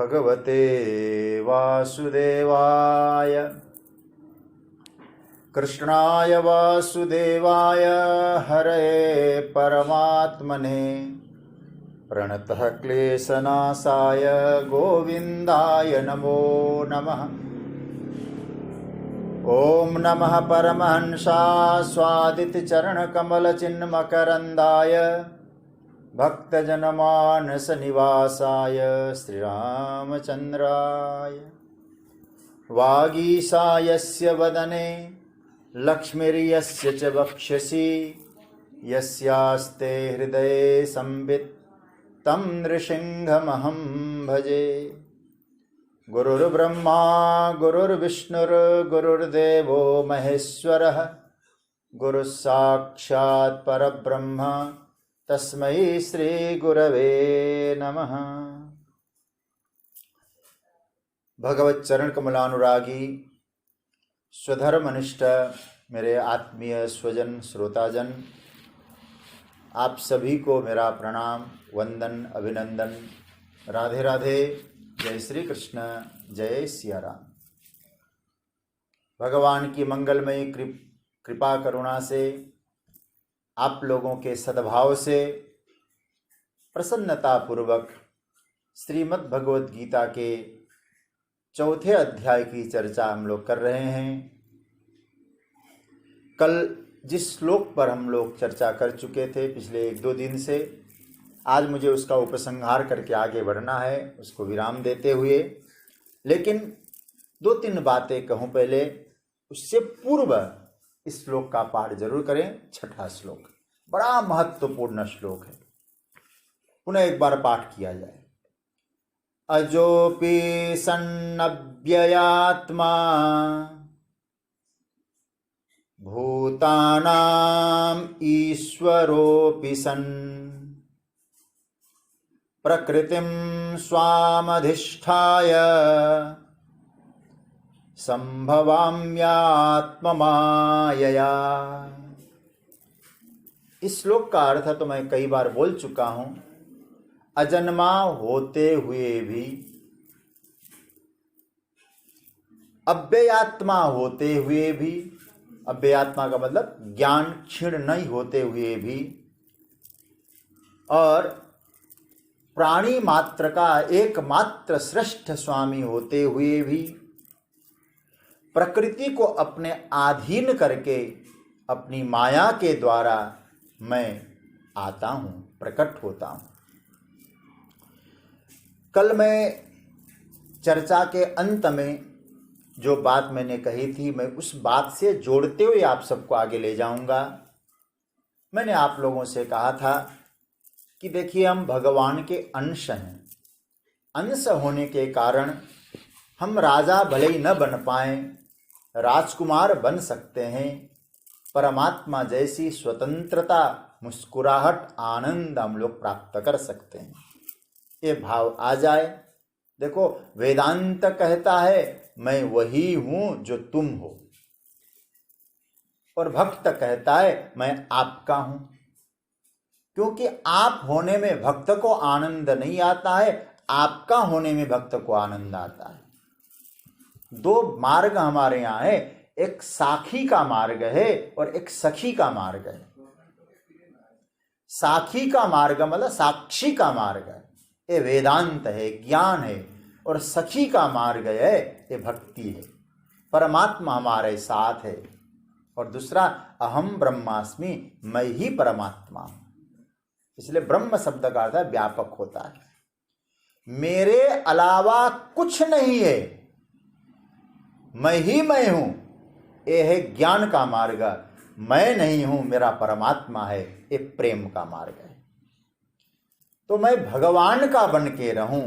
भगवते वासुदेवाय कृष्णाय वासुदेवाय हरये परमात्मने प्रणतः क्लेशनाशाय गोविन्दाय नमो नमः। ओम नमः परमहंसाय स्वादितचरणकमलचिन्मकरन्दाय भक्तजनमानसनिवासाय श्रीरामचन्द्राय वागीशायस्य वदने लक्ष्मीर्यस्य च वक्षसि यस्यास्ते हृदये संवित् तं नृसिंहमहं भजे। गुरुर्ब्रह्मा गुरुर्विष्णुर्गुरुर्देवो महेश्वरः गुरुस्साक्षात् परब्रह्म तस्मै श्री गुरवे नमः। भगवत चरण कमलानुरागी स्वधर्मनिष्ठ मेरे आत्मीय स्वजन श्रोताजन, आप सभी को मेरा प्रणाम, वंदन, अभिनंदन। राधे राधे। जय श्री कृष्ण, जय सिया राम। भगवान की मंगलमयी कृपा करुणा से, आप लोगों के सद्भाव से प्रसन्नता पूर्वक श्रीमद् भगवत गीता के चौथे अध्याय की चर्चा हम लोग कर रहे हैं। कल जिस श्लोक पर हम लोग चर्चा कर चुके थे पिछले 1-2 दिन से, आज मुझे उसका उपसंहार करके आगे बढ़ना है, उसको विराम देते हुए। लेकिन 2-3 बातें कहूँ पहले, उससे पूर्व इस श्लोक का पाठ जरूर करें। छठा श्लोक बड़ा महत्वपूर्ण श्लोक है, पुनः एक बार पाठ किया जाए। अजोपि सन्नव्ययात्मा भूतानां ईश्वरोऽपि सन् प्रकृतिं स्वामधिष्ठाय संभवाम्यात्ममायया। इस श्लोक का अर्थ तो मैं कई बार बोल चुका हूं। अजन्मा होते हुए भी, अव्ययात्मा होते हुए भी, अव्ययात्मा का मतलब ज्ञान क्षीण नहीं होते हुए भी, और प्राणी मात्र का एकमात्र श्रेष्ठ स्वामी होते हुए भी, प्रकृति को अपने अधीन करके अपनी माया के द्वारा मैं आता हूं, प्रकट होता हूं। कल मैं चर्चा के अंत में जो बात मैंने कही थी, मैं उस बात से जोड़ते हुए आप सबको आगे ले जाऊंगा। मैंने आप लोगों से कहा था कि देखिए, हम भगवान के अंश हैं। अंश होने के कारण हम राजा भले ही न बन पाए, राजकुमार बन सकते हैं। परमात्मा जैसी स्वतंत्रता, मुस्कुराहट, आनंद हम लोग प्राप्त कर सकते हैं। ये भाव आ जाए। देखो, वेदांत कहता है मैं वही हूं जो तुम हो, और भक्त कहता है मैं आपका हूं। क्योंकि आप होने में भक्त को आनंद नहीं आता है, आपका होने में भक्त को आनंद आता है। 2 मार्ग हमारे यहाँ है, एक साखी का मार्ग है और एक सखी का मार्ग है। साखी का मार्ग मतलब साक्षी का मार्ग है, ये वेदांत है, ज्ञान है। और सखी का मार्ग है, ये भक्ति है। परमात्मा हमारे साथ है। और दूसरा, अहम ब्रह्मास्मि, मैं ही परमात्मा हूं। इसलिए ब्रह्म शब्द का अर्थ व्यापक होता है। मेरे अलावा कुछ नहीं है, मैं ही मैं हूं। ये है ज्ञान का मार्ग। मैं नहीं हूं, मेरा परमात्मा है, ये प्रेम का मार्ग है। तो मैं भगवान का बन के रहूं,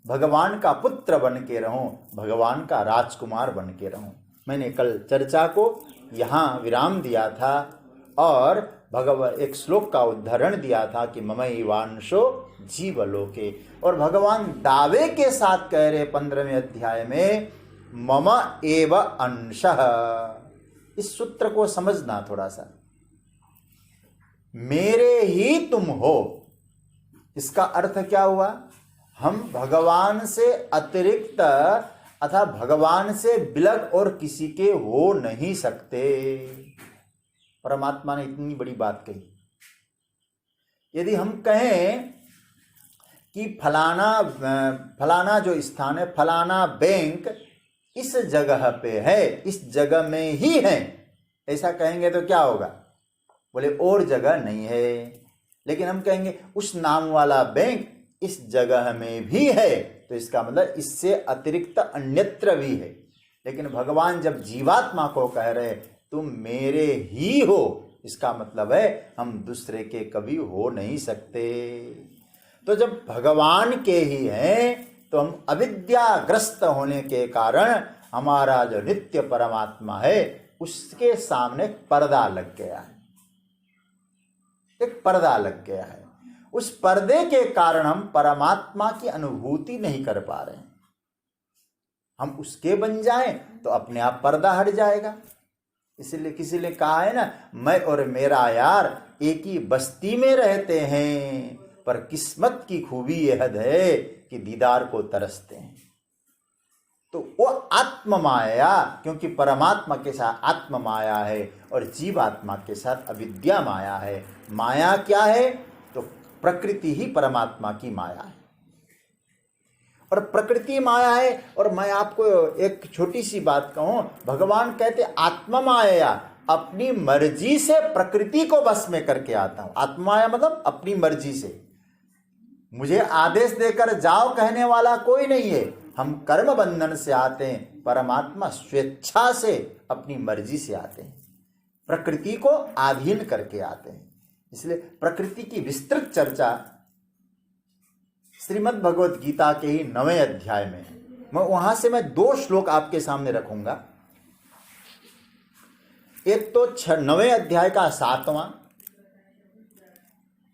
भगवान का पुत्र बन के रहूं, भगवान का राजकुमार बन के रहूं। मैंने कल चर्चा को यहाँ विराम दिया था और एक श्लोक का उदाहरण दिया था कि ममैवांशो जीवलोके। और भगवान दावे के साथ कह रहे 15वें अध्याय में, मम एव अंशः। इस सूत्र को समझना थोड़ा सा। मेरे ही तुम हो, इसका अर्थ क्या हुआ? हम भगवान से अतिरिक्त अथा भगवान से बिलग और किसी के हो नहीं सकते। परमात्मा ने इतनी बड़ी बात कही। यदि हम कहें कि फलाना जो स्थान है, फलाना बैंक इस जगह पे है, इस जगह में ही है, ऐसा कहेंगे तो क्या होगा? बोले और जगह नहीं है। लेकिन हम कहेंगे उस नाम वाला बैंक इस जगह में भी है, तो इसका मतलब इससे अतिरिक्त अन्यत्र भी है। लेकिन भगवान जब जीवात्मा को कह रहे तुम मेरे ही हो, इसका मतलब है हम दूसरे के कभी हो नहीं सकते। तो जब भगवान के ही हैं तो हम अविद्याग्रस्त होने के कारण हमारा जो नित्य परमात्मा है उसके सामने पर्दा लग गया है, एक पर्दा लग गया है। उस पर्दे के कारण हम परमात्मा की अनुभूति नहीं कर पा रहे हैं। हम उसके बन जाएं तो अपने आप पर्दा हट जाएगा। इसलिए किसी ने कहा है ना, मैं और मेरा यार एक ही बस्ती में रहते हैं, पर किस्मत की खूबी यह हद है कि दीदार को तरसते हैं। तो वो आत्म माया, क्योंकि परमात्मा के साथ आत्म माया है और जीवात्मा के साथ अविद्या माया है। माया क्या है? तो प्रकृति ही परमात्मा की माया है, और प्रकृति माया है। और मैं आपको एक छोटी सी बात कहूं, भगवान कहते आत्म माया, अपनी मर्जी से प्रकृति को बस में करके आता हूं। आत्म माया मतलब अपनी मर्जी से, मुझे आदेश देकर जाओ कहने वाला कोई नहीं है। हम कर्म बंधन से आते हैं, परमात्मा स्वेच्छा से अपनी मर्जी से आते हैं, प्रकृति को अधीन करके आते हैं। इसलिए प्रकृति की विस्तृत चर्चा श्रीमद् भगवत गीता के ही 9वें अध्याय में है। मैं वहां से 2 श्लोक आपके सामने रखूंगा। एक तो 9वें अध्याय का 7वां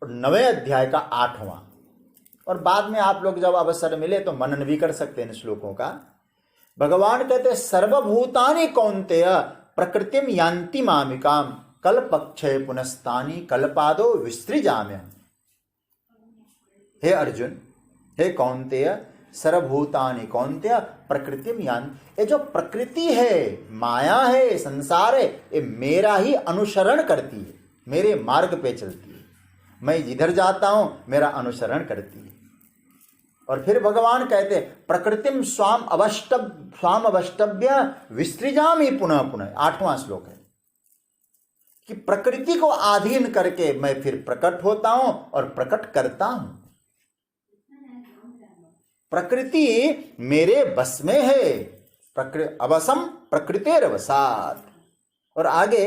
और 9वें अध्याय का 8वां, और बाद में आप लोग जब अवसर मिले तो मनन भी कर सकते हैं इन श्लोकों का। भगवान कहते सर्वभूतानि कौन्तेय प्रकृतिम यान्ति मामिकाम कल्पक्षय पुनस्तानि कल्पादो विसृजाम्यहम्। हे अर्जुन, हे कौन्तेय, सर्वभूतानि कौन्तेय प्रकृतिम यान्ति। ये जो प्रकृति है, माया है, संसार है, ये मेरा ही अनुसरण करती है, मेरे मार्ग पे चलती है। मैं जिधर जाता हूं मेरा अनुसरण करती है। और फिर भगवान कहते प्रकृतिम स्वाम अवष्टभ्य विसृजामि पुनः पुनः। 8वां श्लोक है कि प्रकृति को अधीन करके मैं फिर प्रकट होता हूं और प्रकट करता हूं। प्रकृति मेरे बस में है, अवसम प्रकृतेरवसात्। और आगे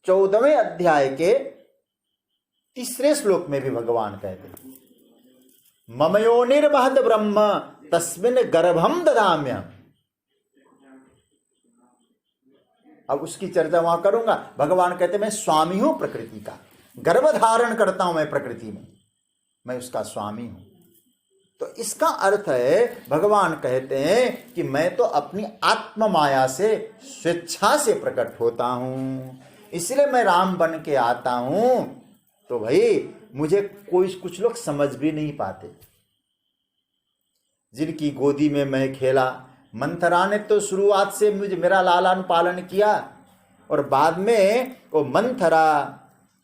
14वें अध्याय के 3रे श्लोक में भी भगवान कहते मम योनिर्महद् ब्रह्म तस्मिन् गर्भम ददाम्यहम्। अब उसकी चर्चा वहां करूंगा। भगवान कहते मैं स्वामी हूं प्रकृति का, गर्भ धारण करता हूं मैं प्रकृति में, मैं उसका स्वामी हूं। तो इसका अर्थ है भगवान कहते हैं कि मैं तो अपनी आत्म माया से स्वेच्छा से प्रकट होता हूं, इसलिए मैं राम बन के आता हूं। तो भाई मुझे कुछ लोग समझ भी नहीं पाते। जिनकी गोदी में मैं खेला, मंथरा ने तो शुरुआत से मेरा लालन पालन किया, और बाद में वो मंथरा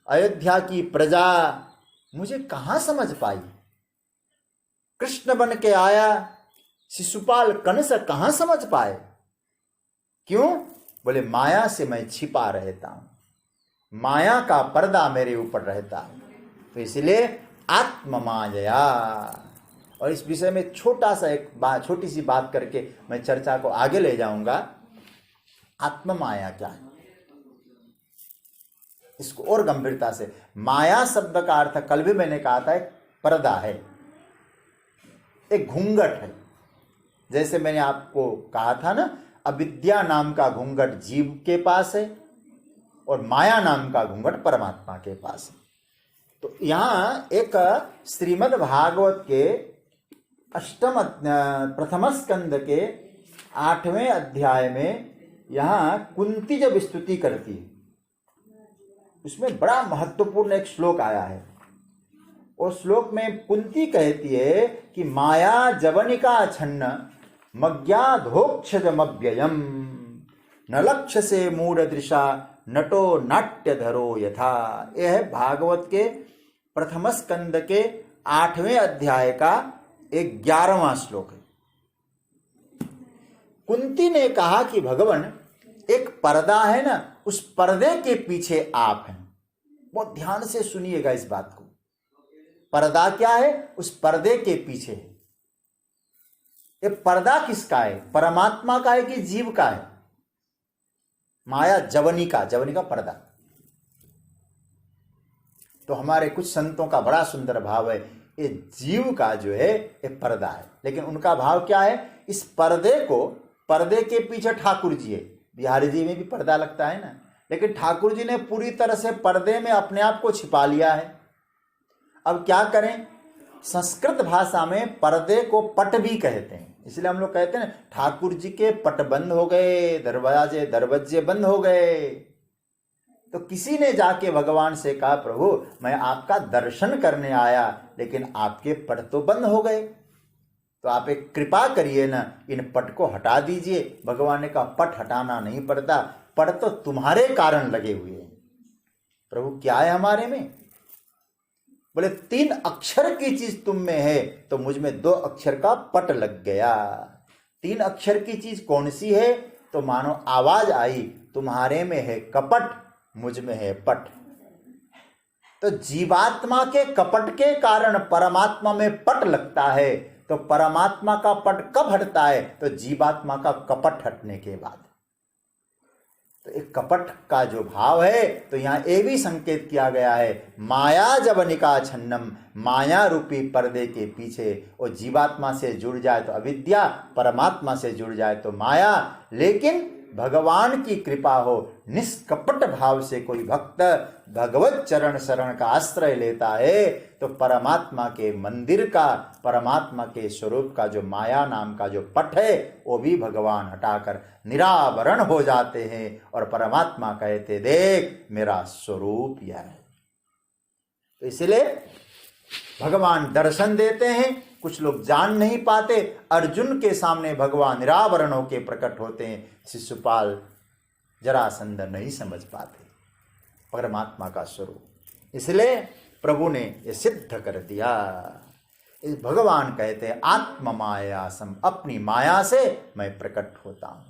अयोध्या की प्रजा मुझे कहां समझ पाई। कृष्ण बन के आया, शिशुपाल कंस कहां समझ पाए। क्यों? बोले माया से मैं छिपा रहता हूं, माया का पर्दा मेरे ऊपर रहता है। तो इसलिए आत्म माया। और इस विषय में छोटी सी बात करके मैं चर्चा को आगे ले जाऊंगा। आत्म माया क्या है, इसको और गंभीरता से। माया शब्द का अर्थ कल भी मैंने कहा था, एक पर्दा है, एक घूंघट है। जैसे मैंने आपको कहा था ना, अविद्या नाम का घूंघट जीव के पास है और माया नाम का घूंघट परमात्मा के पास है। तो यहां एक श्रीमद् भागवत के प्रथम स्कंद के 8वें अध्याय में यहां कुंती जब स्तुति करती है, उसमें बड़ा महत्वपूर्ण एक श्लोक आया है। और श्लोक में कुंती कहती है कि माया जवनिका छन्न मज्ञाधोक्षजमव्ययम न लक्ष्य से मूढ़ दृशा नटो नाट्य धरो यथा। यह है भागवत के प्रथम स्कंद के 8वें अध्याय का 11वां श्लोक है। कुंती ने कहा कि भगवान एक पर्दा है ना, उस पर्दे के पीछे आप हैं। बहुत ध्यान से सुनिएगा इस बात को। पर्दा क्या है? उस पर्दे के पीछे है। ये पर्दा किसका है? परमात्मा का है कि जीव का है? माया जवनी का पर्दा। तो हमारे कुछ संतों का बड़ा सुंदर भाव है, ये जीव का जो है ये पर्दा है। लेकिन उनका भाव क्या है? इस पर्दे के पीछे ठाकुर जी है। बिहारी जी में भी पर्दा लगता है ना, लेकिन ठाकुर जी ने पूरी तरह से पर्दे में अपने आप को छिपा लिया है। अब क्या करें? संस्कृत भाषा में पर्दे को पट भी कहते हैं, इसलिए हम लोग कहते हैं ना ठाकुर जी के पट बंद हो गए, दरवाजे बंद हो गए। तो किसी ने जाके भगवान से कहा, प्रभु मैं आपका दर्शन करने आया, लेकिन आपके पट तो बंद हो गए, तो आप एक कृपा करिए ना, इन पट को हटा दीजिए। भगवान ने कहा, पट हटाना नहीं पड़ता, पट तो तुम्हारे कारण लगे हुए हैं। प्रभु क्या है हमारे में? बोले 3 अक्षर की चीज तुम में है, तो मुझ में 2 अक्षर का पट लग गया। 3 अक्षर की चीज कौन सी है? तो मानो आवाज आई, तुम्हारे में है कपट, मुझ में है पट। तो जीवात्मा के कपट के कारण परमात्मा में पट लगता है। तो परमात्मा का पट कब हटता है? तो जीवात्मा का कपट हटने के बाद। तो एक कपट का जो भाव है, तो यहां ये भी संकेत किया गया है, माया जवनिका छन्नम, माया रूपी पर्दे के पीछे। और जीवात्मा से जुड़ जाए तो अविद्या, परमात्मा से जुड़ जाए तो माया। लेकिन भगवान की कृपा हो, निष्कपट भाव से कोई भक्त भगवत चरण शरण का आश्रय लेता है, तो परमात्मा के मंदिर का, परमात्मा के स्वरूप का जो माया नाम का जो पट है, वो भी भगवान हटाकर निरावरण हो जाते हैं। और परमात्मा कहते, देख मेरा स्वरूप यह है। तो इसलिए भगवान दर्शन देते हैं, कुछ लोग जान नहीं पाते। अर्जुन के सामने भगवान निरावरण होके प्रकट होते हैं, शिशुपाल जरासंध नहीं समझ पाते परमात्मा का स्वरूप। इसलिए प्रभु ने यह सिद्ध कर दिया। इस भगवान कहते हैं, आत्म माया सम, अपनी माया से मैं प्रकट होता हूं,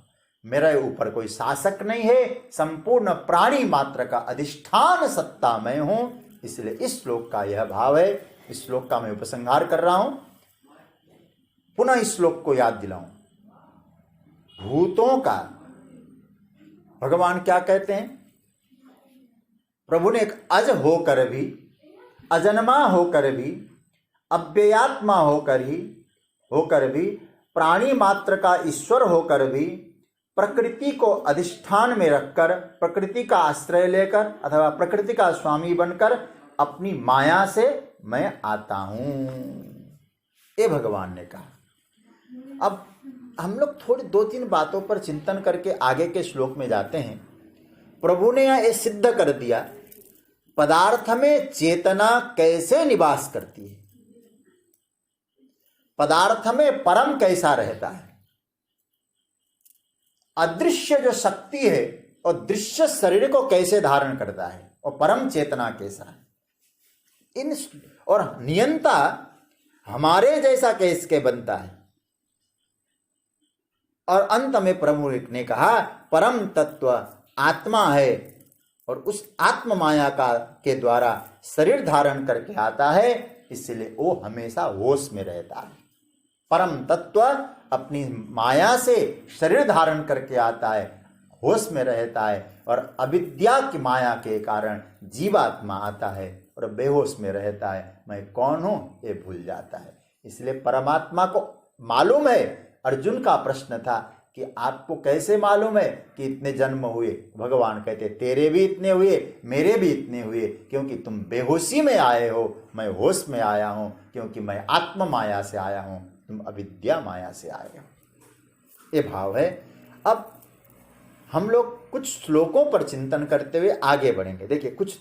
मेरे ऊपर कोई शासक नहीं है, संपूर्ण प्राणी मात्र का अधिष्ठान सत्ता मैं हूं। इसलिए इस श्लोक का यह भाव है। इस श्लोक का मैं उपसंहार कर रहा हूं, पुनः इस श्लोक को याद दिलाऊं। भूतों का भगवान क्या कहते हैं? प्रभु ने एक अज होकर भी, अजन्मा होकर भी, अव्ययात्मा होकर भी, प्राणी मात्र का ईश्वर होकर भी, प्रकृति को अधिष्ठान में रखकर, प्रकृति का आश्रय लेकर अथवा प्रकृति का स्वामी बनकर अपनी माया से मैं आता हूं, ये भगवान ने कहा। अब हम लोग थोड़ी 2-3 बातों पर चिंतन करके आगे के श्लोक में जाते हैं। प्रभु ने यह सिद्ध कर दिया, पदार्थ में चेतना कैसे निवास करती है, पदार्थ में परम कैसा रहता है, अदृश्य जो शक्ति है और दृश्य शरीर को कैसे धारण करता है, और परम चेतना कैसा है, इन और नियंता हमारे जैसा कैसे बनता है। और अंत में प्रभु ने कहा, परम तत्व आत्मा है, और उस आत्म माया के द्वारा शरीर धारण करके आता है, इसलिए वो हमेशा होश में रहता है। परम तत्व अपनी माया से शरीर धारण करके आता है, होश में रहता है, और अविद्या की माया के कारण जीवात्मा आता है और बेहोश में रहता है, मैं कौन हूं ये भूल जाता है। इसलिए परमात्मा को मालूम है। अर्जुन का प्रश्न था कि आपको कैसे मालूम है कि इतने जन्म हुए? भगवान कहते, तेरे भी इतने हुए, मेरे भी इतने हुए, क्योंकि तुम बेहोशी में आए हो, मैं होश में आया हूं, क्योंकि मैं आत्म माया से आया हूं, तुम अविद्या माया से आए हो। ये भाव है। अब हम लोग कुछ श्लोकों पर चिंतन करते हुए आगे बढ़ेंगे। देखिए कुछ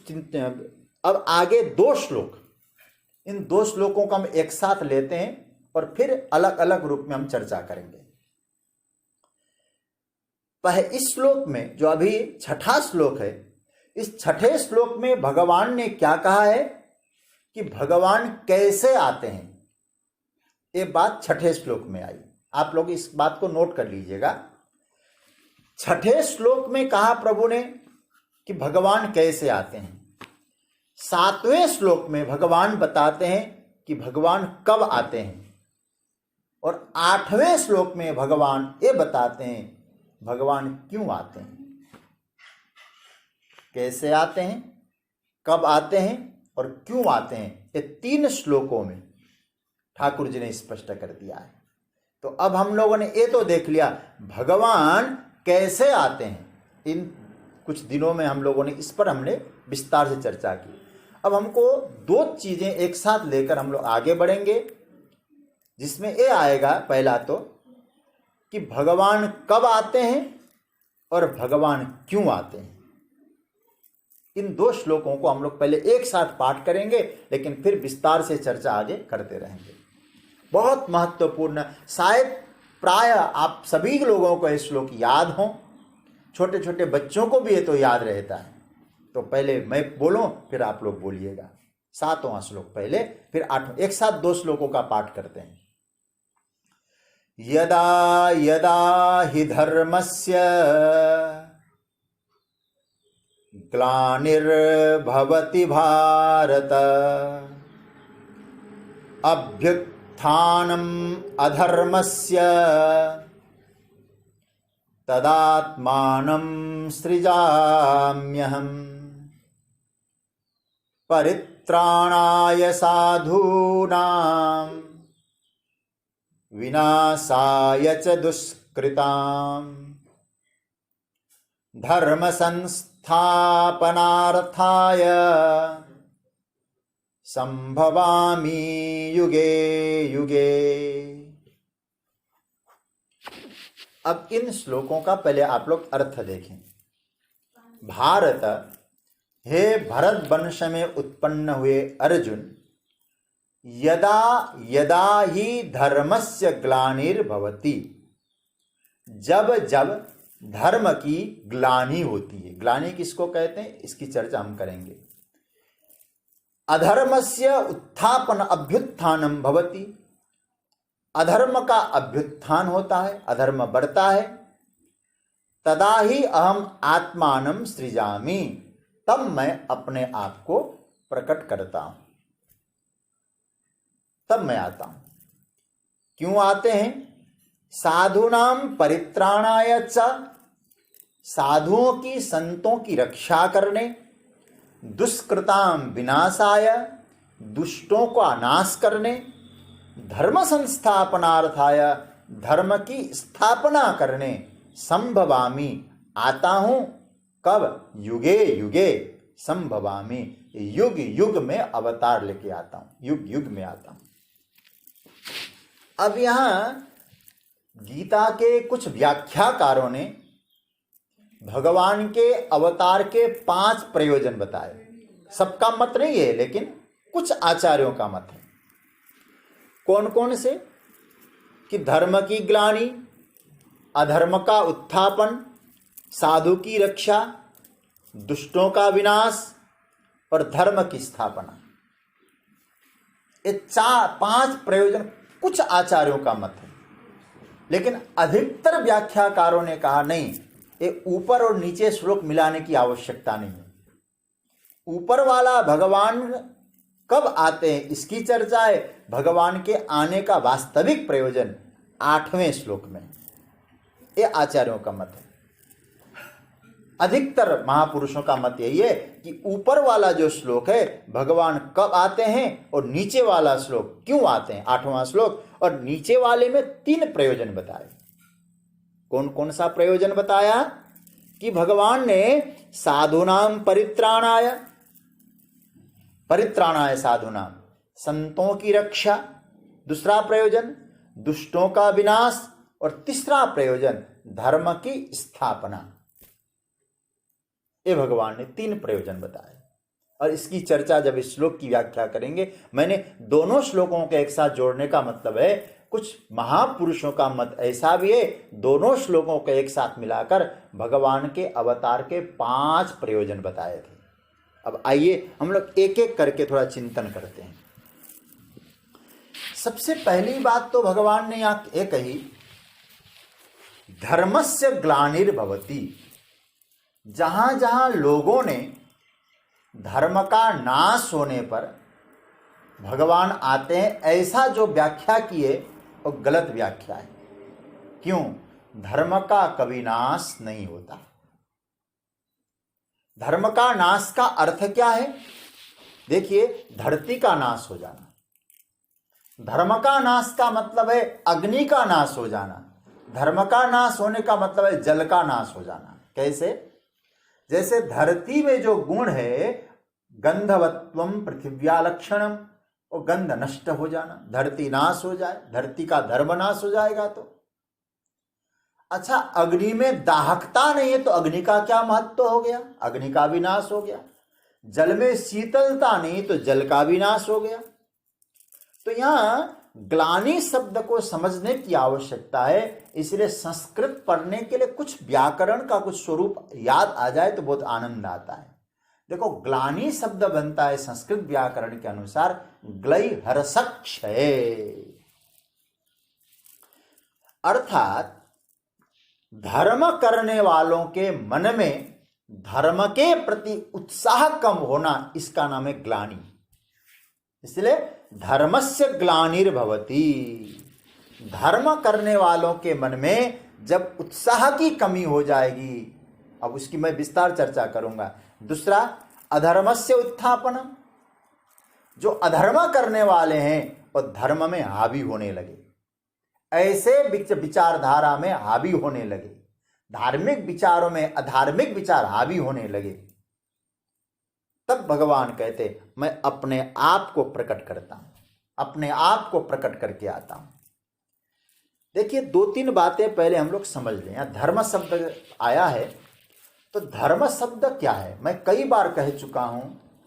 अब आगे 2 श्लोक इन दो श्लोकों को हम एक साथ लेते हैं और फिर अलग अलग रूप में हम चर्चा करेंगे। इस श्लोक में जो अभी छठा श्लोक है, इस छठे श्लोक में भगवान ने क्या कहा है कि भगवान कैसे आते हैं, ये बात छठे श्लोक में आई। आप लोग इस बात को नोट कर लीजिएगा। छठे श्लोक में कहा प्रभु ने कि भगवान कैसे आते हैं। सातवें श्लोक में भगवान बताते हैं कि भगवान कब आते हैं, और आठवें श्लोक में भगवान ये बताते हैं भगवान क्यों आते हैं, कैसे आते हैं, कब आते हैं और क्यों आते हैं। ये तीन श्लोकों में ठाकुर जी ने स्पष्ट कर दिया है। तो अब हम लोगों ने ये तो देख लिया भगवान कैसे आते हैं। इन कुछ दिनों में हम लोगों ने इस पर हमने विस्तार से चर्चा की। अब हमको दो चीजें एक साथ लेकर हम लोग आगे बढ़ेंगे, जिसमें ये आएगा पहला तो कि भगवान कब आते हैं और भगवान क्यों आते हैं। इन दो श्लोकों को हम लोग पहले एक साथ पाठ करेंगे, लेकिन फिर विस्तार से चर्चा आगे करते रहेंगे। बहुत महत्वपूर्ण, शायद प्राय आप सभी लोगों को ये श्लोक याद हो, छोटे छोटे बच्चों को भी ये तो याद रहता है। तो पहले मैं बोलूं फिर आप लोग बोलिएगा। सातवां श्लोक पहले, फिर आठवां, एक साथ दो श्लोकों का पाठ करते हैं। यदा यदा हि धर्मस्य ग्लानिर्भवति भारत अभ्युत्थानम् अधर्मस्य तदात्मानं सृजाम्यहम् परित्राणाय साधूनां विनाशाय च दुष्कृताम् धर्म संस्थापनार्थाय संभवामि युगे युगे। अब इन श्लोकों का पहले आप लोग अर्थ देखें। भारत, हे भरत वंश में उत्पन्न हुए अर्जुन, यदा यदा ही धर्मस्य ग्लानिर्भवति, जब जब धर्म की ग्लानि होती है। ग्लानि किसको कहते हैं, इसकी चर्चा हम करेंगे। अधर्मस्य उत्थापन अभ्युत्थानम भवति, अधर्म का अभ्युत्थान होता है, अधर्म बढ़ता है। तदा ही अहम आत्मानं सृजामि, तब मैं अपने आप को प्रकट करता हूं, तब मैं आता हूं। क्यों आते हैं? साधूनां परित्राणाय च, साधुओं की, संतों की रक्षा करने, दुष्कृतां विनाशाय, दुष्टों का नाश करने, धर्म संस्थापनार्थाय, धर्म की स्थापना करने, संभवामि, आता हूं। कब? युगे युगे संभवामि, युग युग में अवतार लेके आता हूं, युग युग में आता हूं। अब यहां गीता के कुछ व्याख्याकारों ने भगवान के अवतार के 5 प्रयोजन बताए। सबका मत नहीं है, लेकिन कुछ आचार्यों का मत है। कौन कौन से? कि धर्म की ग्लानि, अधर्म का उत्थापन, साधु की रक्षा, दुष्टों का विनाश और धर्म की स्थापना। ये 5 प्रयोजन कुछ आचार्यों का मत है, लेकिन अधिकतर व्याख्याकारों ने कहा नहीं, ये ऊपर और नीचे श्लोक मिलाने की आवश्यकता नहीं है। ऊपर वाला भगवान कब आते हैं इसकी चर्चा है, भगवान के आने का वास्तविक प्रयोजन 8वें श्लोक में। ये आचार्यों का मत है। अधिकतर महापुरुषों का मत यही है कि ऊपर वाला जो श्लोक है भगवान कब आते हैं, और नीचे वाला श्लोक क्यों आते हैं, 8वां श्लोक, और नीचे वाले में 3 प्रयोजन बताए। कौन कौन सा प्रयोजन बताया? कि भगवान ने साधूनां परित्राणाय, परित्राणाय साधूनां, संतों की रक्षा, दूसरा प्रयोजन दुष्टों का विनाश, और तीसरा प्रयोजन धर्म की स्थापना। ये भगवान ने 3 प्रयोजन बताए। और इसकी चर्चा जब इस श्लोक की व्याख्या करेंगे, मैंने दोनों श्लोकों के एक साथ जोड़ने का मतलब है, कुछ महापुरुषों का मत ऐसा भी है, दोनों श्लोकों को एक साथ मिलाकर भगवान के अवतार के 5 प्रयोजन बताए थे। अब आइए हम लोग एक एक करके थोड़ा चिंतन करते हैं। सबसे पहली बात तो भगवान ने यहां ये कही, धर्मस्य ग्लानिर्भवति। जहां जहां लोगों ने धर्म का नाश होने पर भगवान आते हैं, ऐसा जो व्याख्या की है वो गलत व्याख्या है। क्यों? धर्म का कभी नाश नहीं होता। धर्म का नाश का अर्थ क्या है? देखिए, धरती का नाश हो जाना। धर्म का नाश का मतलब है अग्नि का नाश हो जाना। धर्म का नाश होने का मतलब है जल का नाश हो जाना। कैसे? जैसे धरती में जो गुण है, गंधवत्वम पृथिव्या लक्षणम, वो गंध नष्ट हो जाना, धरती नाश हो जाए, धरती का धर्म नाश हो जाएगा। तो अच्छा, अग्नि में दाहकता नहीं है तो अग्नि का क्या महत्व हो गया? अग्नि का भी नाश हो गया। जल में शीतलता नहीं तो जल का भी नाश हो गया। तो यहां ग्लानि शब्द को समझने की आवश्यकता है। इसलिए संस्कृत पढ़ने के लिए कुछ व्याकरण का कुछ स्वरूप याद आ जाए तो बहुत आनंद आता है। देखो, ग्लानि शब्द बनता है संस्कृत व्याकरण के अनुसार ग्लई हर्षक्षय, अर्थात धर्म करने वालों के मन में धर्म के प्रति उत्साह कम होना, इसका नाम है ग्लानि। इसलिए धर्मस्य ग्लानिर्भवति। धर्म करने वालों के मन में जब उत्साह की कमी हो जाएगी, अब उसकी मैं विस्तार चर्चा करूंगा। दूसरा, अधर्मस्य उत्थापनम। जो अधर्म करने वाले हैं वो धर्म में हावी होने लगे, ऐसे विचारधारा में हावी होने लगे, धार्मिक विचारों में अधार्मिक विचार हावी होने लगे, तब भगवान कहते मैं अपने आप को प्रकट करता हूं, अपने आप को प्रकट करके आता हूं। देखिए, 2-3 बातें पहले हम लोग समझ लें। यहां धर्म शब्द आया है, तो धर्म शब्द क्या है? मैं कई बार कह चुका हूं,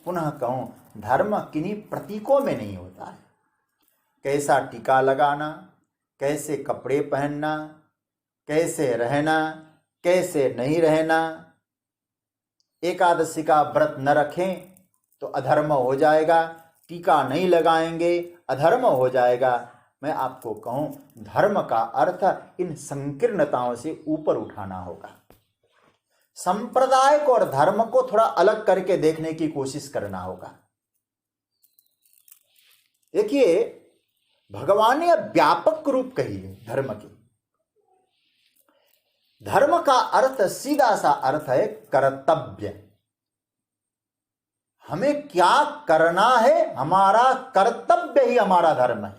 पुनः कहूं, धर्म किन्हीं प्रतीकों में नहीं होता है। कैसा टीका लगाना, कैसे कपड़े पहनना, कैसे रहना, कैसे नहीं रहना, एकादशी का व्रत न रखें तो अधर्म हो जाएगा, टीका नहीं लगाएंगे अधर्म हो जाएगा। मैं आपको कहूं, धर्म का अर्थ इन संकीर्णताओं से ऊपर उठाना होगा। संप्रदाय को और धर्म को थोड़ा अलग करके देखने की कोशिश करना होगा। देखिए, भगवान ने व्यापक रूप कही है धर्म की। धर्म का अर्थ सीधा सा अर्थ है कर्तव्य। हमें क्या करना है, हमारा कर्तव्य ही हमारा धर्म है।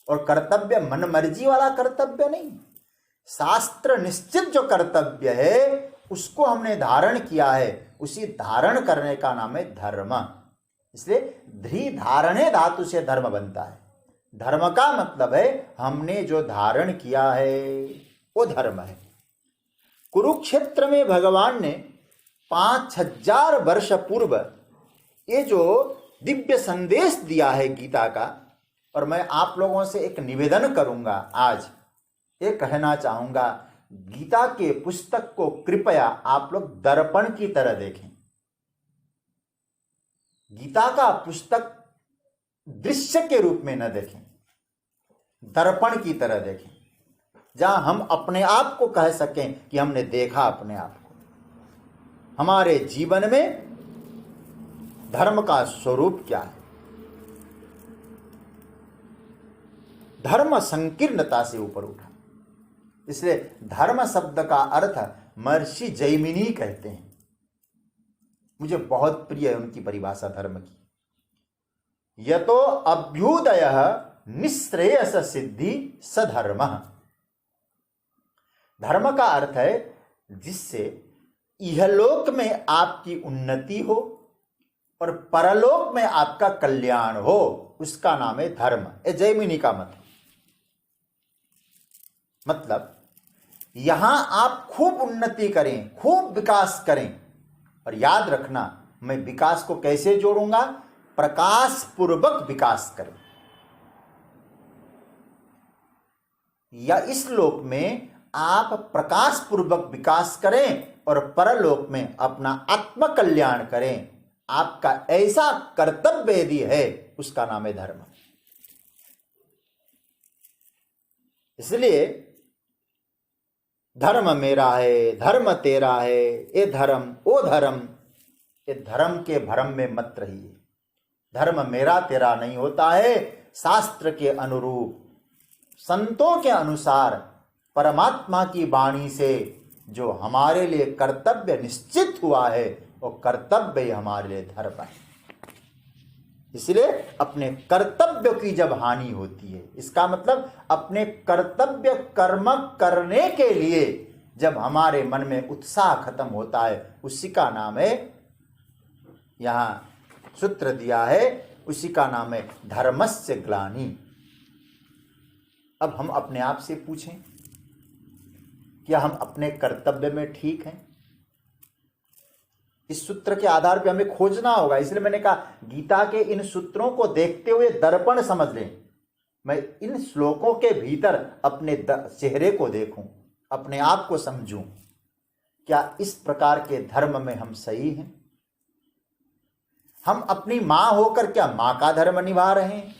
और कर्तव्य मन मर्जी वाला कर्तव्य नहीं, शास्त्र निश्चित जो कर्तव्य है उसको हमने धारण किया है, उसी धारण करने का नाम है धर्म। इसलिए ध्री धारणे धातु से धर्म बनता है। धर्म का मतलब है हमने जो धारण किया है वो धर्म है। कुरुक्षेत्र में भगवान ने 5000 वर्ष पूर्व ये जो दिव्य संदेश दिया है गीता का, और मैं आप लोगों से एक निवेदन करूंगा, आज ये कहना चाहूंगा, गीता के पुस्तक को कृपया आप लोग दर्पण की तरह देखें। गीता का पुस्तक दृश्य के रूप में न देखें, दर्पण की तरह देखें, जहां हम अपने आप को कह सकें कि हमने देखा अपने आप को। हमारे जीवन में धर्म का स्वरूप क्या है। धर्म संकीर्णता से ऊपर उठा। इसलिए धर्म शब्द का अर्थ महर्षि जैमिनी कहते हैं। मुझे बहुत प्रिय है उनकी परिभाषा धर्म की। यतो अभ्युदय निश्रेयस सिद्धि सधर्म। धर्म का अर्थ है जिससे इहलोक में आपकी उन्नति हो और परलोक में आपका कल्याण हो, उसका नाम है धर्म। ये जैमिनी का मत है। मतलब यहां आप खूब उन्नति करें, खूब विकास करें, और याद रखना मैं विकास को कैसे जोड़ूंगा? प्रकाश पूर्वक विकास करें। या इस लोक में आप प्रकाश पूर्वक विकास करें और परलोक में अपना आत्म कल्याण करें। आपका ऐसा कर्तव्य यदि है, उसका नाम है धर्म। इसलिए धर्म मेरा है, धर्म तेरा है, ये धर्म ओ धर्म, ये धर्म के भ्रम में मत रहिए। धर्म मेरा तेरा नहीं होता है। शास्त्र के अनुरूप, संतों के अनुसार, परमात्मा की वाणी से जो हमारे लिए कर्तव्य निश्चित हुआ है, वो कर्तव्य ही हमारे लिए धर्म है। इसलिए अपने कर्तव्य की जब हानि होती है, इसका मतलब अपने कर्तव्य कर्म करने के लिए जब हमारे मन में उत्साह खत्म होता है, उसी का नाम है, यहां सूत्र दिया है, उसी का नाम है धर्मस्य ग्लानि। अब हम अपने आप से पूछें, क्या हम अपने कर्तव्य में ठीक हैं? इस सूत्र के आधार पर हमें खोजना होगा। इसलिए मैंने कहा गीता के इन सूत्रों को देखते हुए दर्पण समझ लें। मैं इन श्लोकों के भीतर अपने चेहरे को देखूं, अपने आप को समझूं, क्या इस प्रकार के धर्म में हम सही हैं? हम अपनी मां होकर क्या मां का धर्म निभा रहे हैं?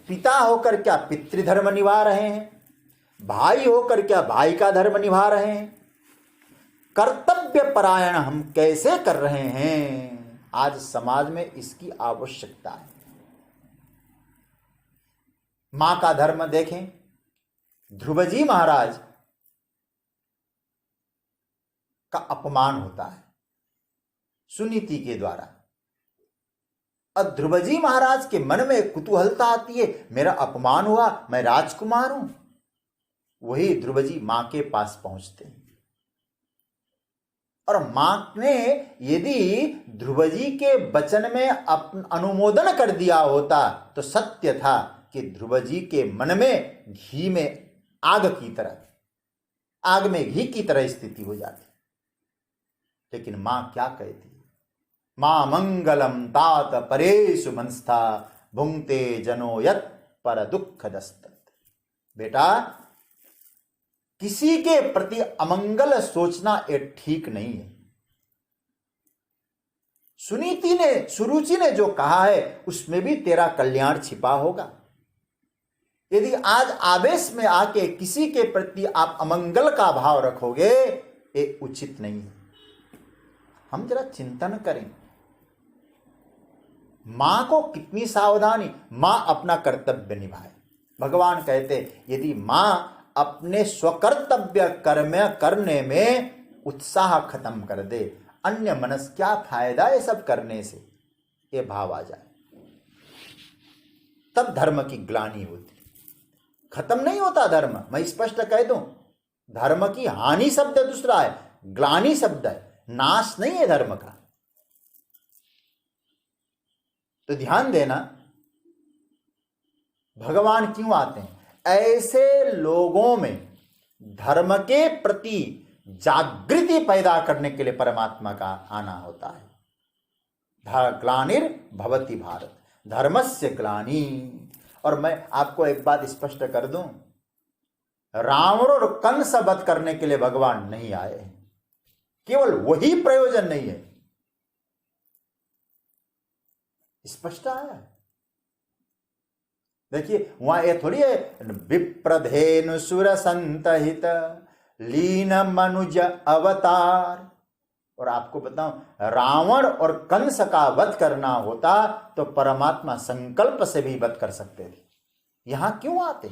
पिता होकर क्या पितृधर्म निभा रहे हैं? भाई होकर क्या भाई का धर्म निभा रहे हैं? कर्तव्य परायण हम कैसे कर रहे हैं? आज समाज में इसकी आवश्यकता है। मां का धर्म देखें, ध्रुवजी महाराज का अपमान होता है सुनीति के द्वारा। अब ध्रुवजी महाराज के मन में कुतूहलता आती है, मेरा अपमान हुआ, मैं राजकुमार हूं। वही ध्रुवजी मां के पास पहुंचते हैं और मां ने यदि ध्रुवजी के वचन में अनुमोदन कर दिया होता तो सत्य था कि ध्रुवजी के मन में घी में आग की तरह, आग में घी की तरह स्थिति हो जाती। लेकिन मां क्या कहती? मां मंगलम तात परेषु मनस्था भुंक्ते जनो यत् पर दुख दस्तत। बेटा, किसी के प्रति अमंगल सोचना ये ठीक नहीं है। सुनीति ने, सुरुचि ने जो कहा है उसमें भी तेरा कल्याण छिपा होगा। यदि आज आवेश में आके किसी के प्रति आप अमंगल का भाव रखोगे, ये उचित नहीं है। हम जरा चिंतन करें, मां को कितनी सावधानी, मां अपना कर्तव्य निभाए। भगवान कहते यदि मां अपने स्वकर्तव्य कर्म करने में उत्साह खत्म कर दे, अन्य मनस क्या फायदा है सब करने से, ये भाव आ जाए, तब धर्म की ग्लानि होती। खत्म नहीं होता धर्म, मैं स्पष्ट कह दूं, धर्म की हानि शब्द दूसरा है, ग्लानि शब्द है, नाश नहीं है धर्म का। तो ध्यान देना, भगवान क्यों आते हैं? ऐसे लोगों में धर्म के प्रति जागृति पैदा करने के लिए परमात्मा का आना होता है। ग्लानिर भवति भारत, धर्मस्य ग्लानि। और मैं आपको एक बात स्पष्ट कर दूं, रावण और कंस वध करने के लिए भगवान नहीं आए हैं, केवल वही प्रयोजन नहीं है, स्पष्ट आया है। देखिए वहां ये थोड़ी है विप्रधेनु सुर संतहित लीन मनुज अवतार। और आपको बताऊं, रावण और कंस का वध करना होता तो परमात्मा संकल्प से भी वध कर सकते थे। यहां क्यों आते?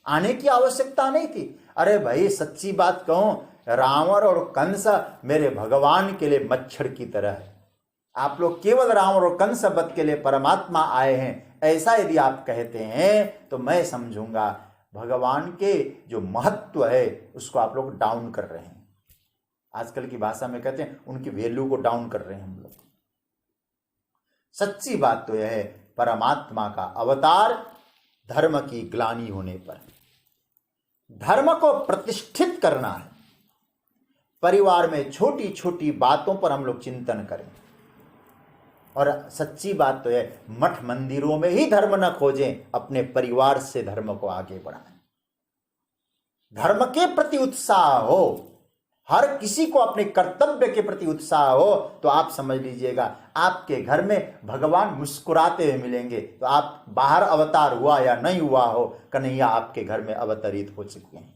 आने की आवश्यकता नहीं थी। अरे भाई सच्ची बात कहूं, रावण और कंस मेरे भगवान के लिए मच्छर की तरह है। आप लोग केवल रावण और कंस वध के लिए परमात्मा आए हैं, ऐसा यदि आप कहते हैं तो मैं समझूंगा भगवान के जो महत्व है उसको आप लोग डाउन कर रहे हैं। आजकल की भाषा में कहते हैं उनकी वैल्यू को डाउन कर रहे हैं हम लोग। सच्ची बात तो यह है, परमात्मा का अवतार धर्म की ग्लानि होने पर धर्म को प्रतिष्ठित करना है। परिवार में छोटी छोटी बातों पर हम लोग चिंतन करें। और सच्ची बात तो है, मठ मंदिरों में ही धर्म न खोजें, अपने परिवार से धर्म को आगे बढ़ाएं। धर्म के प्रति उत्साह हो, हर किसी को अपने कर्तव्य के प्रति उत्साह हो, तो आप समझ लीजिएगा आपके घर में भगवान मुस्कुराते हुए मिलेंगे। तो आप बाहर अवतार हुआ या नहीं हुआ हो, कन्हैया आपके घर में अवतरित हो चुके हैं,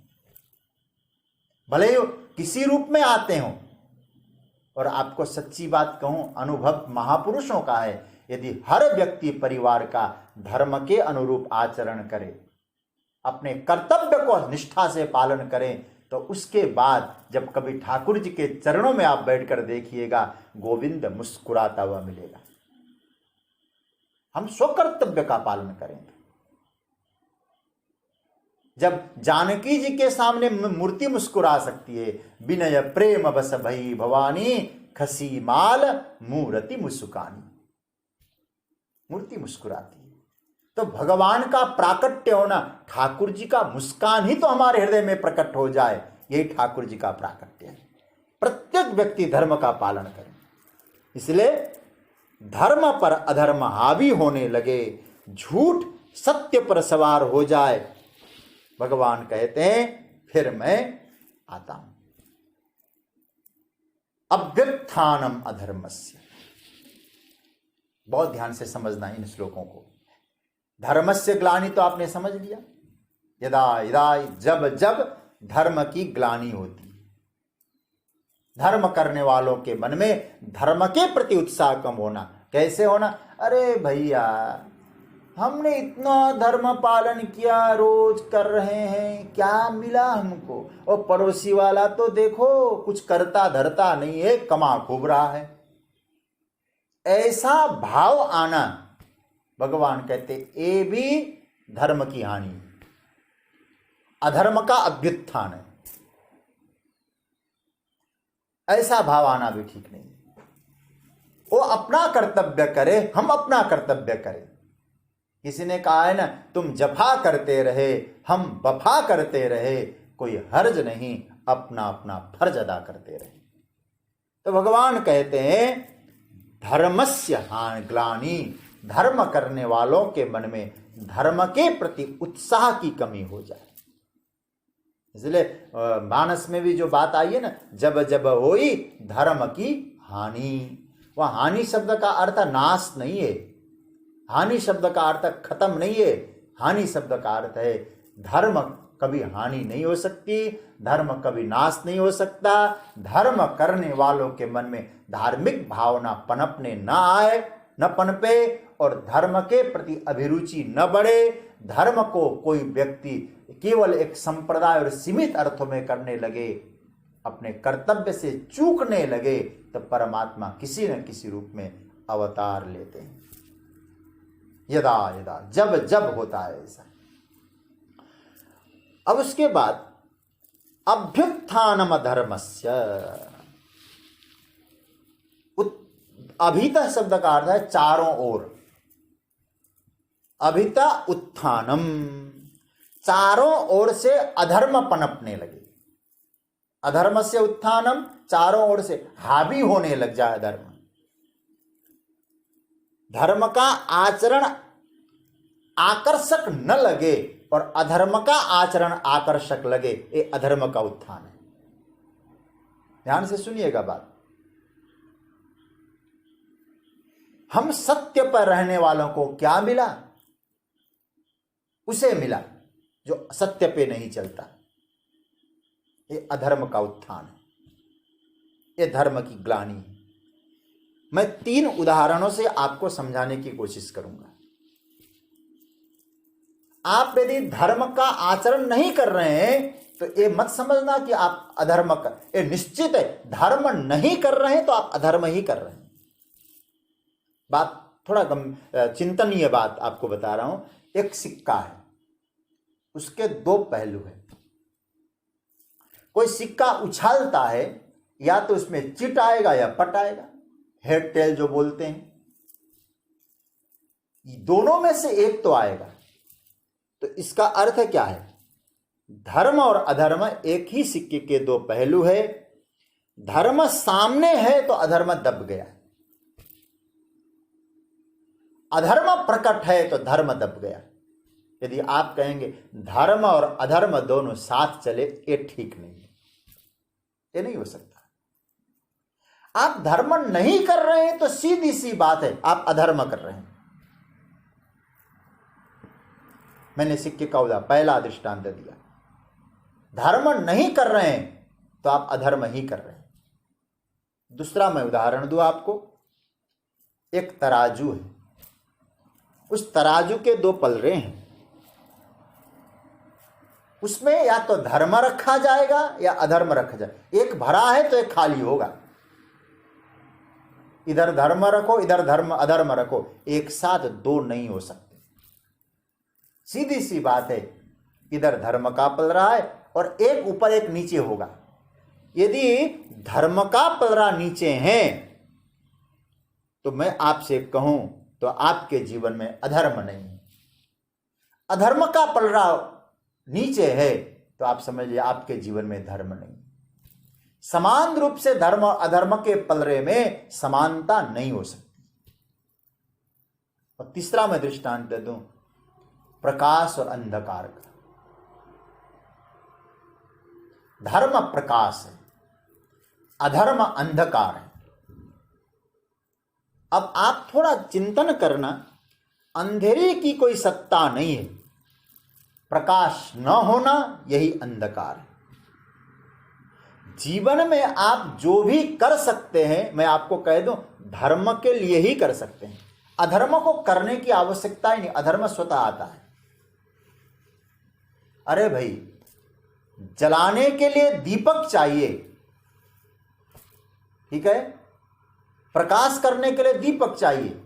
भले ही किसी रूप में आते हो। और आपको सच्ची बात कहूं, अनुभव महापुरुषों का है, यदि हर व्यक्ति परिवार का धर्म के अनुरूप आचरण करे, अपने कर्तव्य को निष्ठा से पालन करें, तो उसके बाद जब कभी ठाकुर जी के चरणों में आप बैठकर देखिएगा, गोविंद मुस्कुराता हुआ मिलेगा। हम स्वकर्तव्य का पालन करेंगे। जब जानकी जी के सामने मूर्ति मुस्कुरा सकती है, विनय प्रेम बस भई भवानी, खसी माल मूर्ति मुस्कानी, मूर्ति मुस्कुराती है। तो भगवान का प्राकट्य होना, ठाकुर जी का मुस्कान ही तो हमारे हृदय में प्रकट हो जाए, यही ठाकुर जी का प्राकट्य है। प्रत्येक व्यक्ति धर्म का पालन करे। इसलिए धर्म पर अधर्म हावी होने लगे, झूठ सत्य पर सवार हो जाए, भगवान कहते हैं फिर मैं आता हूं। अभ्युत्थानम अधर्मस्य, बहुत ध्यान से समझना इन श्लोकों को। धर्मस्य ग्लानि तो आपने समझ लिया, यदा यदा जब जब धर्म की ग्लानि होती, धर्म करने वालों के मन में धर्म के प्रति उत्साह कम होना। कैसे होना? अरे भैया, हमने इतना धर्म पालन किया, रोज कर रहे हैं, क्या मिला हमको? और पड़ोसी वाला तो देखो कुछ करता धरता नहीं है, कमा खूब रहा है। ऐसा भाव आना, भगवान कहते ये भी धर्म की हानि, अधर्म का अभ्युत्थान है। ऐसा भाव आना भी ठीक नहीं। वो अपना कर्तव्य करे, हम अपना कर्तव्य करें। किसी ने कहा है ना, तुम जफा करते रहे हम वफा करते रहे, कोई हर्ज नहीं, अपना अपना फर्ज अदा करते रहे। तो भगवान कहते हैं धर्मस्य हानि ग्लानि, धर्म करने वालों के मन में धर्म के प्रति उत्साह की कमी हो जाए। इसलिए मानस में भी जो बात आई है ना, जब जब होई धर्म की हानि, वह हानि शब्द का अर्थ नाश नहीं है, हानि शब्द का अर्थ खत्म नहीं है। हानि शब्द का अर्थ है धर्म कभी हानि नहीं हो सकती, धर्म कभी नाश नहीं हो सकता। धर्म करने वालों के मन में धार्मिक भावना पनपने न आए, न पनपे, और धर्म के प्रति अभिरुचि न बढ़े। धर्म को कोई व्यक्ति केवल एक संप्रदाय और सीमित अर्थों में करने लगे, अपने कर्तव्य से चूकने लगे, तो परमात्मा किसी न किसी रूप में अवतार लेते हैं। यदा यदा जब जब होता है ऐसा। अब उसके बाद अभ्युत्थानम धर्मस्य, अभिता शब्द का अर्थ है चारों ओर। अभिता उत्थानम, चारों ओर से अधर्म पनपने लगे। अधर्म से उत्थानम, चारों ओर से हावी होने लग जाए धर्म। धर्म का आचरण आकर्षक न लगे और अधर्म का आचरण आकर्षक लगे, ये अधर्म का उत्थान है। ध्यान से सुनिएगा बात। हम सत्य पर रहने वालों को क्या मिला? उसे मिला जो सत्य पे नहीं चलता। ये अधर्म का उत्थान है, ये धर्म की ग्लानि है। मैं 3 उदाहरणों से आपको समझाने की कोशिश करूंगा। आप यदि धर्म का आचरण नहीं कर रहे हैं तो ये मत समझना कि आप अधर्म कर, ये निश्चित है धर्म नहीं कर रहे हैं तो आप अधर्म ही कर रहे हैं। बात थोड़ा चिंतनीय बात आपको बता रहा हूं। एक सिक्का है, उसके 2 पहलू हैं। कोई सिक्का उछालता है, या तो उसमें चिट आएगा या पट आएगा, हेड टेल जो बोलते हैं। दोनों में से एक तो आएगा। तो इसका अर्थ क्या है? धर्म और अधर्म एक ही सिक्के के 2 पहलू है। धर्म सामने है तो अधर्म दब गया। अधर्म प्रकट है तो धर्म दब गया। यदि आप कहेंगे धर्म और अधर्म दोनों साथ चले, ये ठीक नहीं है, ये नहीं हो सकता। आप धर्म नहीं कर रहे हैं तो सीधी सी बात है आप अधर्म कर रहे हैं। मैंने सिक्के का पहला दृष्टांत दिया, धर्म नहीं कर रहे हैं तो आप अधर्म ही कर रहे हैं। दूसरा मैं उदाहरण दूं आपको, एक तराजू है, उस तराजू के दो पलड़े हैं, उसमें या तो धर्म रखा जाएगा या अधर्म रखा जाएगा। एक भरा है तो एक खाली होगा, इधर धर्म रखो इधर धर्म अधर्म रखो, एक साथ दो नहीं हो सकते। सीधी सी बात है, इधर धर्म का पलड़ा है और एक ऊपर एक नीचे होगा। यदि धर्म का पलड़ा नीचे है तो मैं आपसे कहूं तो आपके जीवन में अधर्म नहीं है। अधर्म का पलड़ा नीचे है तो आप समझिए आपके जीवन में धर्म नहीं। समान रूप से धर्म और अधर्म के पलड़े में समानता नहीं हो सकती। और तीसरा मैं दृष्टांत दे दूं, प्रकाश और अंधकार का। धर्म प्रकाश है, अधर्म अंधकार है। अब आप थोड़ा चिंतन करना, अंधेरे की कोई सत्ता नहीं है, प्रकाश न होना यही अंधकार है। जीवन में आप जो भी कर सकते हैं, मैं आपको कह दूं, धर्म के लिए ही कर सकते हैं। अधर्म को करने की आवश्यकता ही नहीं, अधर्म स्वतः आता है। अरे भाई, जलाने के लिए दीपक चाहिए, ठीक है, प्रकाश करने के लिए दीपक चाहिए,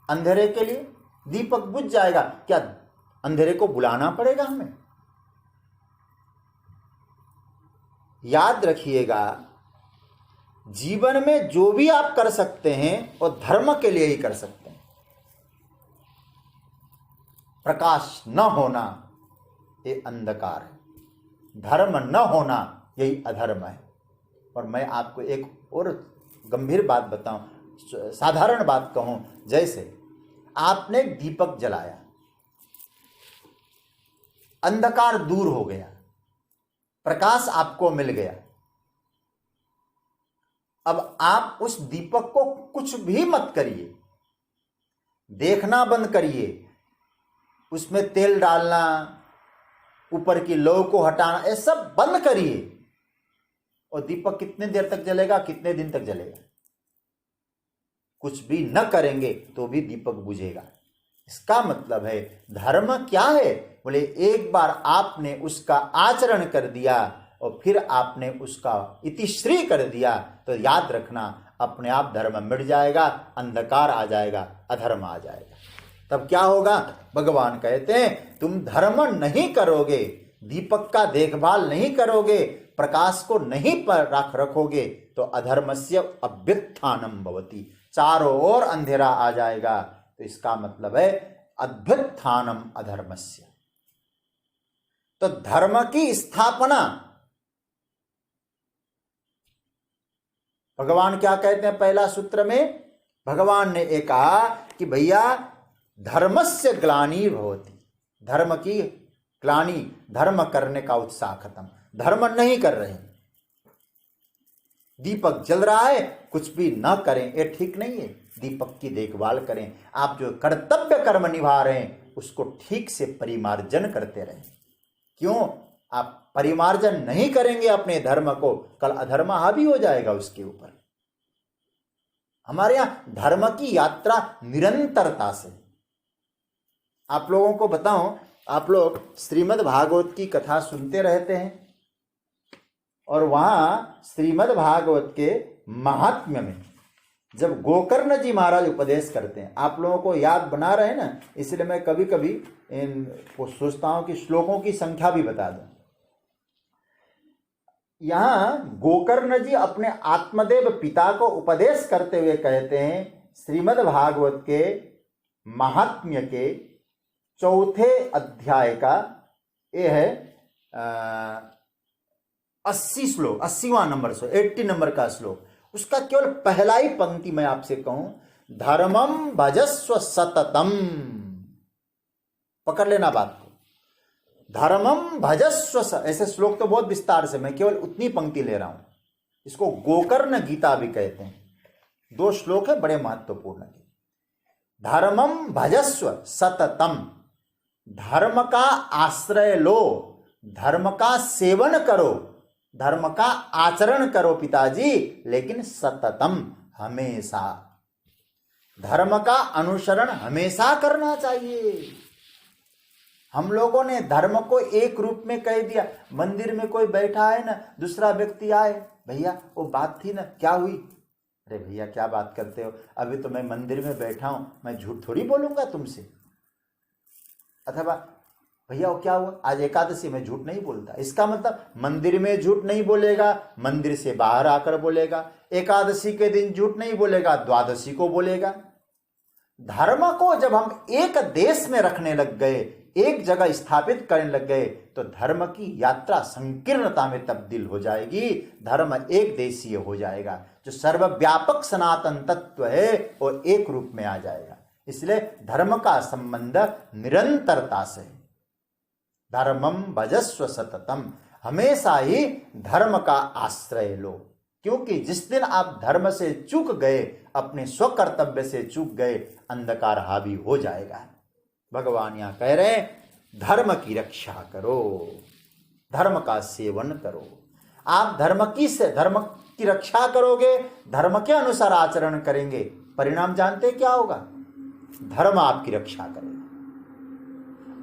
अंधेरे के लिए दीपक बुझ जाएगा। क्या अंधेरे को बुलाना पड़ेगा हमें? याद रखिएगा, जीवन में जो भी आप कर सकते हैं वो धर्म के लिए ही कर सकते हैं। प्रकाश न होना ये अंधकार है, धर्म न होना यही अधर्म है। और मैं आपको एक और गंभीर बात बताऊं, साधारण बात कहूं, जैसे आपने दीपक जलाया, अंधकार दूर हो गया, प्रकाश आपको मिल गया। अब आप उस दीपक को कुछ भी मत करिए, देखना बंद करिए, उसमें तेल डालना, ऊपर की लौ को हटाना, ये सब बंद करिए, और दीपक कितने देर तक जलेगा, कितने दिन तक जलेगा? कुछ भी न करेंगे तो भी दीपक बुझेगा। इसका मतलब है धर्म क्या है? बोले एक बार आपने उसका आचरण कर दिया और फिर आपने उसका इतिश्री कर दिया तो याद रखना अपने आप धर्म मिट जाएगा, अंधकार आ जाएगा, अधर्म आ जाएगा। तब क्या होगा? भगवान कहते हैं तुम धर्म नहीं करोगे, दीपक का देखभाल नहीं करोगे, प्रकाश को नहीं रखोगे तो अधर्मस्य अभ्युत्थानम भवति, चारों ओर अंधेरा आ जाएगा। तो इसका मतलब है अभ्युत्थानम अधर्मस्य। तो धर्म की स्थापना, भगवान क्या कहते हैं पहला सूत्र में? भगवान ने एक कहा कि भैया धर्मस्य ग्लानि भवति, धर्म की ग्लानि, धर्म करने का उत्साह खत्म, धर्म नहीं कर रहे, दीपक जल रहा है, कुछ भी ना करें, ये ठीक नहीं है। दीपक की देखभाल करें, आप जो कर्तव्य कर्म निभा रहे हैं उसको ठीक से परिमार्जन करते रहें। क्यों? आप परिमार्जन नहीं करेंगे अपने धर्म को, कल अधर्म हावी हो जाएगा उसके ऊपर। हमारे यहां धर्म की यात्रा निरंतरता से। आप लोगों को बताऊं, आप लोग श्रीमद् भागवत की कथा सुनते रहते हैं और वहां श्रीमद् भागवत के महात्म्य में जब गोकर्ण जी महाराज उपदेश करते हैं, आप लोगों को याद बना रहे हैं ना, इसलिए मैं कभी कभी इन सोचता हूं कि श्लोकों की संख्या भी बता दूं। यहां गोकर्ण जी अपने आत्मदेव पिता को उपदेश करते हुए कहते हैं श्रीमद् भागवत के महात्म्य के चौथे अध्याय का, ये है 80 श्लोक, 80वां नंबर, 80 नंबर का श्लोक, उसका केवल पहला ही पंक्ति मैं आपसे कहूं, धर्मम भजस्व सततम। पकड़ लेना बात को, धर्मम भजस्व ऐसे श्लोक तो बहुत विस्तार से, मैं केवल उतनी पंक्ति ले रहा हूं। इसको गोकर्ण गीता भी कहते हैं। 2 श्लोक है, बड़े महत्वपूर्ण। धर्मम भजस्व सततम, धर्म का आश्रय लो, धर्म का सेवन करो, धर्म का आचरण करो पिताजी, लेकिन सततम, हमेशा। धर्म का अनुसरण हमेशा करना चाहिए। हम लोगों ने धर्म को एक रूप में कह दिया। मंदिर में कोई बैठा है ना, दूसरा व्यक्ति आए, भैया वो बात थी ना, क्या हुई? अरे भैया क्या बात करते हो, अभी तो मैं मंदिर में बैठा हूं, मैं झूठ थोड़ी बोलूंगा तुमसे। अथवा भैया वो क्या हुआ, आज एकादशी में झूठ नहीं बोलता। इसका मतलब मंदिर में झूठ नहीं बोलेगा, मंदिर से बाहर आकर बोलेगा। एकादशी के दिन झूठ नहीं बोलेगा, द्वादशी को बोलेगा। धर्म को जब हम एक देश में रखने लग गए, एक जगह स्थापित करने लग गए, तो धर्म की यात्रा संकीर्णता में तब्दील हो जाएगी। धर्म एक देशीय हो जाएगा। जो सर्वव्यापक सनातन तत्व है वो एक रूप में आ जाएगा। इसलिए धर्म का संबंध निरंतरता से। धर्मम भजस्व सततम, हमेशा ही धर्म का आश्रय लो। क्योंकि जिस दिन आप धर्म से चूक गए, अपने स्वकर्तव्य से चूक गए, अंधकार हावी हो जाएगा। भगवान यहां कह रहे हैं धर्म की रक्षा करो, धर्म का सेवन करो। आप धर्म की रक्षा करोगे, धर्म के अनुसार आचरण करेंगे, परिणाम जानते क्या होगा? धर्म आपकी रक्षा करेगा।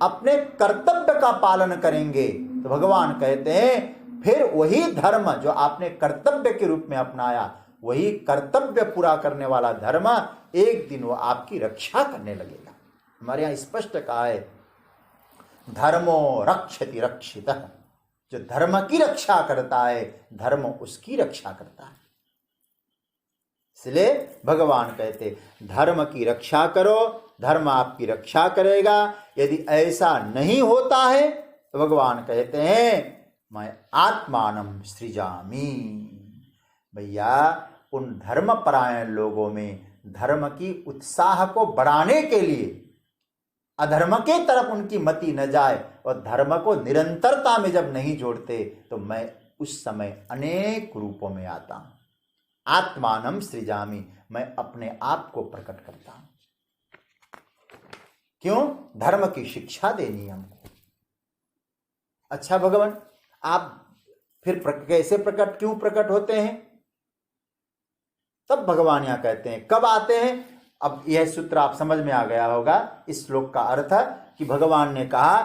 अपने कर्तव्य का पालन करेंगे तो भगवान कहते हैं फिर वही धर्म जो आपने कर्तव्य के रूप में अपनाया, वही कर्तव्य पूरा करने वाला धर्म एक दिन वो आपकी रक्षा करने लगेगा। हमारे यहां स्पष्ट कहा है धर्मो रक्षति रक्षितः। जो धर्म की रक्षा करता है, धर्म उसकी रक्षा करता है। इसलिए भगवान कहते धर्म की रक्षा करो, धर्म आपकी रक्षा करेगा। यदि ऐसा नहीं होता है तो भगवान कहते हैं मैं आत्मानम सृजामि। भैया उन धर्मपरायण लोगों में धर्म की उत्साह को बढ़ाने के लिए अधर्म के तरफ उनकी मति न जाए, और धर्म को निरंतरता में जब नहीं जोड़ते तो मैं उस समय अनेक रूपों में आता हूं। आत्मानम सृजामि, मैं अपने आप को प्रकट करता हूं। क्यों? धर्म की शिक्षा देनी है हमको। अच्छा भगवान, आप फिर कैसे प्रकट, क्यों प्रकट होते हैं? तब भगवान यहां कहते हैं कब आते हैं। अब यह सूत्र आप समझ में आ गया होगा। इस श्लोक का अर्थ है कि भगवान ने कहा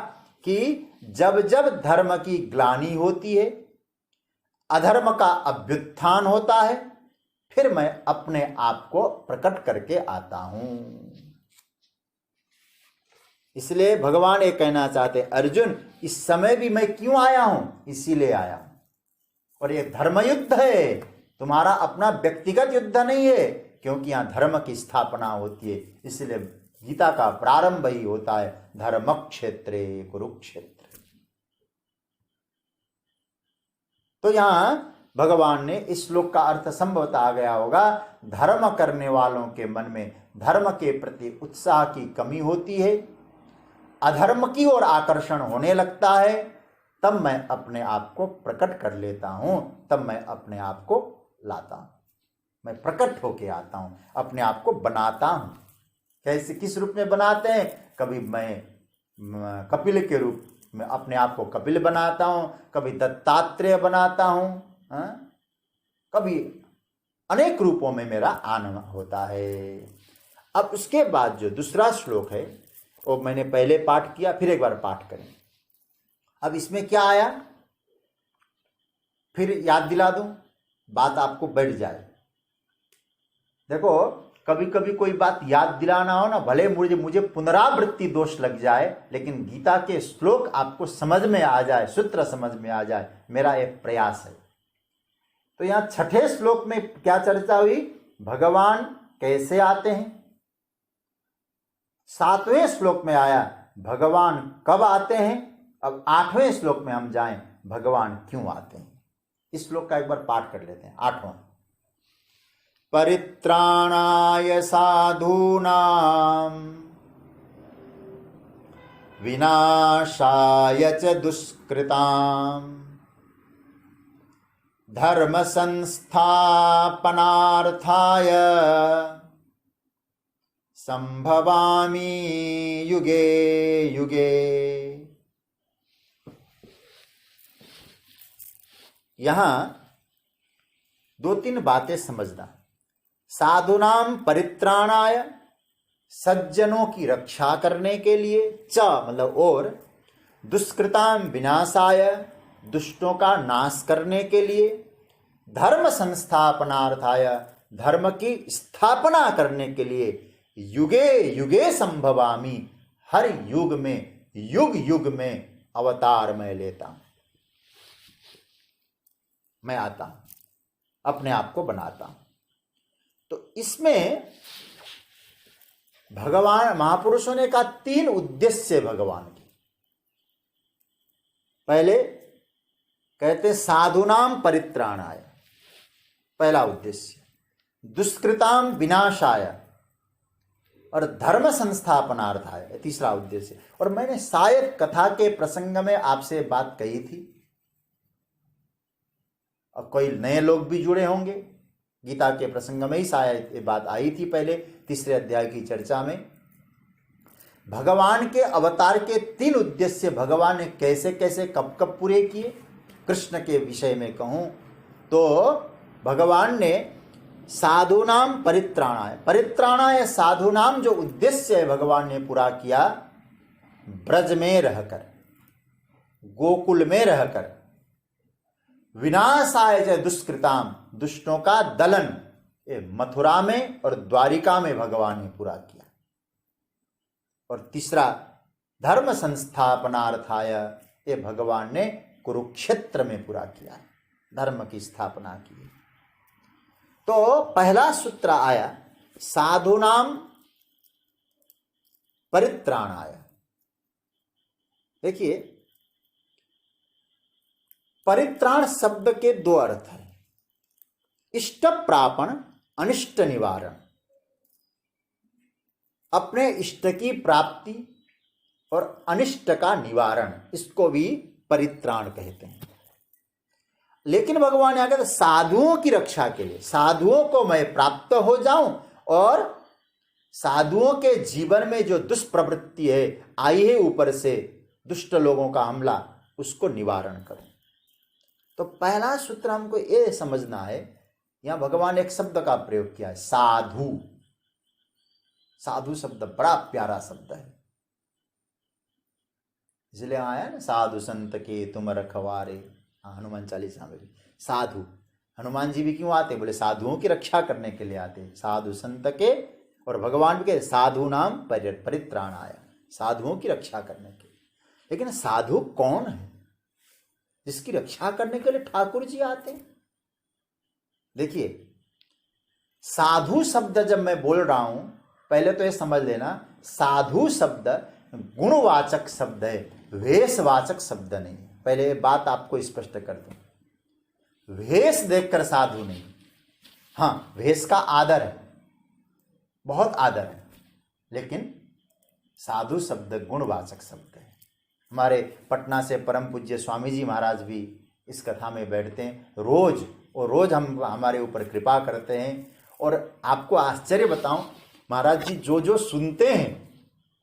कि जब जब धर्म की ग्लानि होती है, अधर्म का अभ्युत्थान होता है, फिर मैं अपने आप को प्रकट करके आता हूं। इसलिए भगवान ये कहना चाहते अर्जुन, इस समय भी मैं क्यों आया हूं? इसीलिए आया हूं। और ये धर्म युद्ध है, तुम्हारा अपना व्यक्तिगत युद्ध नहीं है, क्योंकि यहां धर्म की स्थापना होती है। इसलिए गीता का प्रारंभ ही होता है धर्म क्षेत्रे कुरुक्षेत्र। तो यहां भगवान ने इस श्लोक का अर्थ संभवतः आ गया होगा, धर्म करने वालों के मन में धर्म के प्रति उत्साह की कमी होती है, अधर्म की ओर आकर्षण होने लगता है, तब मैं अपने आप को प्रकट कर लेता हूं, तब मैं अपने आप को लाता हूं, मैं प्रकट होके आता हूं, अपने आप को बनाता हूं। कैसे, किस रूप में बनाते हैं? कभी मैं कपिल के रूप में अपने आप को कपिल बनाता हूं, कभी दत्तात्रेय बनाता हूं, कभी अनेक रूपों में मेरा आना होता है। अब उसके बाद जो दूसरा श्लोक है वो मैंने पहले पाठ किया, फिर एक बार पाठ करें। अब इसमें क्या आया फिर याद दिला दूं, बात आपको बैठ जाए। देखो कभी कभी कोई बात याद दिलाना हो ना, भले मुझे पुनरावृत्ति दोष लग जाए, लेकिन गीता के श्लोक आपको समझ में आ जाए, सूत्र समझ में आ जाए, मेरा एक प्रयास है। तो यहां छठे श्लोक में क्या चर्चा हुई? भगवान कैसे आते हैं। सातवें श्लोक में आया भगवान कब आते हैं। अब आठवें श्लोक में हम जाएं, भगवान क्यों आते हैं। इस श्लोक का एक बार पाठ कर लेते हैं। आठवां, परित्राणाय साधूनां विनाशाय च दुष्कृतां धर्म संस्थापनार्थाय संभवामि युगे युगे। यहां दो तीन बातें समझना। साधुनाम परित्राणाय, सज्जनों की रक्षा करने के लिए, च मतलब और, दुष्कृताम विनाशाय, दुष्टों का नाश करने के लिए, धर्म संस्थापनार्थाय, धर्म की स्थापना करने के लिए, युगे युगे संभवामि, हर युग में, युग युग में अवतार मैं लेता हूं, मैं आता हूं, अपने आप को बनाता हूं। तो इसमें भगवान महापुरुषों ने कहा तीन उद्देश्य भगवान की। पहले कहते साधुनाम परित्राणाय, पहला उद्देश्य, दुष्कृताम विनाशाय और धर्म संस्थापनार्थाय, तीसरा उद्देश्य। और मैंने शायद कथा के प्रसंग में आपसे बात कही थी, और कोई नए लोग भी जुड़े होंगे, गीता के प्रसंग में ही शायद ये बात आई थी पहले, तीसरे अध्याय की चर्चा में। भगवान के अवतार के तीन उद्देश्य भगवान ने कैसे कैसे कब कब पूरे किए। कृष्ण के विषय में कहूं तो भगवान ने साधुनाम परित्राणाय, परित्राणाय साधुनाम जो उद्देश्य है भगवान ने पूरा किया, ब्रज में रहकर, गोकुल में रहकर, विनाशाय च दुष्कृताम, दुष्टों का दलन, ये मथुरा में और द्वारिका में भगवान ने पूरा किया। और तीसरा धर्म संस्थापनार्थाय, ये भगवान ने कुरुक्षेत्र में पूरा किया, धर्म की स्थापना की। तो पहला सूत्र आया साधुनाम परित्राणाय। देखिए, परित्राण शब्द के दो अर्थ हैं, इष्ट प्रापण, अनिष्ट निवारण। अपने इष्ट की प्राप्ति और अनिष्ट का निवारण, इसको भी परित्राण कहते हैं। लेकिन भगवान यहां कहते साधुओं की रक्षा के लिए, साधुओं को मैं प्राप्त हो जाऊं और साधुओं के जीवन में जो दुष्प्रवृत्ति है आई है ऊपर से, दुष्ट लोगों का हमला, उसको निवारण करूं। तो पहला सूत्र हमको यह समझना है, यहां भगवान ने एक शब्द का प्रयोग किया है, साधु। साधु शब्द बड़ा प्यारा शब्द है, इसलिए आया ना, साधु संत के तुम रखवारे, हनुमान चालीसा में भी साधु। हनुमान जी भी क्यों आते, बोले साधुओं की रक्षा करने के लिए आते, साधु संत के। और भगवान के साधु नाम परित्राणाय, साधुओं की रक्षा करने के। लेकिन साधु कौन है जिसकी रक्षा करने के लिए ठाकुर जी आते हैं? देखिए, साधु शब्द जब मैं बोल रहा हूं, पहले तो ये समझ लेना, साधु शब्द गुणवाचक शब्द है, वेशवाचक शब्द नहीं। पहले बात आपको स्पष्ट कर दूं, वेश देखकर साधु नहीं। हाँ, वेश का आदर है, बहुत आदर है, लेकिन साधु शब्द गुणवाचक शब्द है। हमारे पटना से परम पूज्य स्वामी जी महाराज भी इस कथा में बैठते हैं रोज, और रोज हमारे ऊपर कृपा करते हैं। और आपको आश्चर्य बताऊं, महाराज जी जो जो सुनते हैं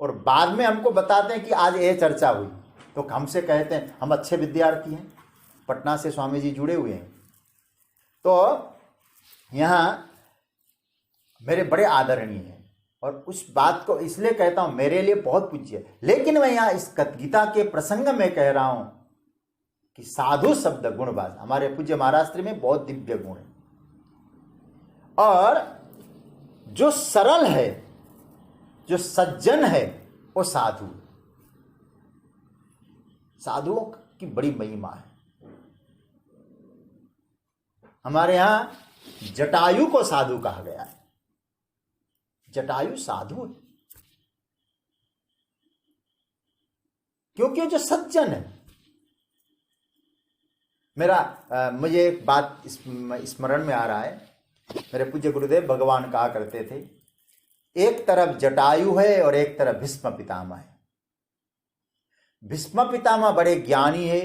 और बाद में हमको बताते हैं कि आज ये चर्चा हुई, तो हमसे कहते हैं हम अच्छे विद्यार्थी हैं, पटना से स्वामी जी जुड़े हुए हैं। तो यहाँ मेरे बड़े आदरणीय हैं, और उस बात को इसलिए कहता हूं, मेरे लिए बहुत पूज्य है। लेकिन मैं यहां इस गीता के प्रसंग में कह रहा हूं कि साधु शब्द गुणवाच, हमारे पूज्य महाराष्ट्र में बहुत दिव्य गुण है। और जो सरल है, जो सज्जन है, वो साधु। साधुओं की बड़ी महिमा है। हमारे यहां जटायु को साधु कहा गया है। जटायु साधु है क्योंकि जो सज्जन है। मुझे एक बात स्मरण में आ रहा है, मेरे पूज्य गुरुदेव भगवान कहा करते थे, एक तरफ जटायु है और एक तरफ भीष्म पितामह है। भीष्म पितामह बड़े ज्ञानी है,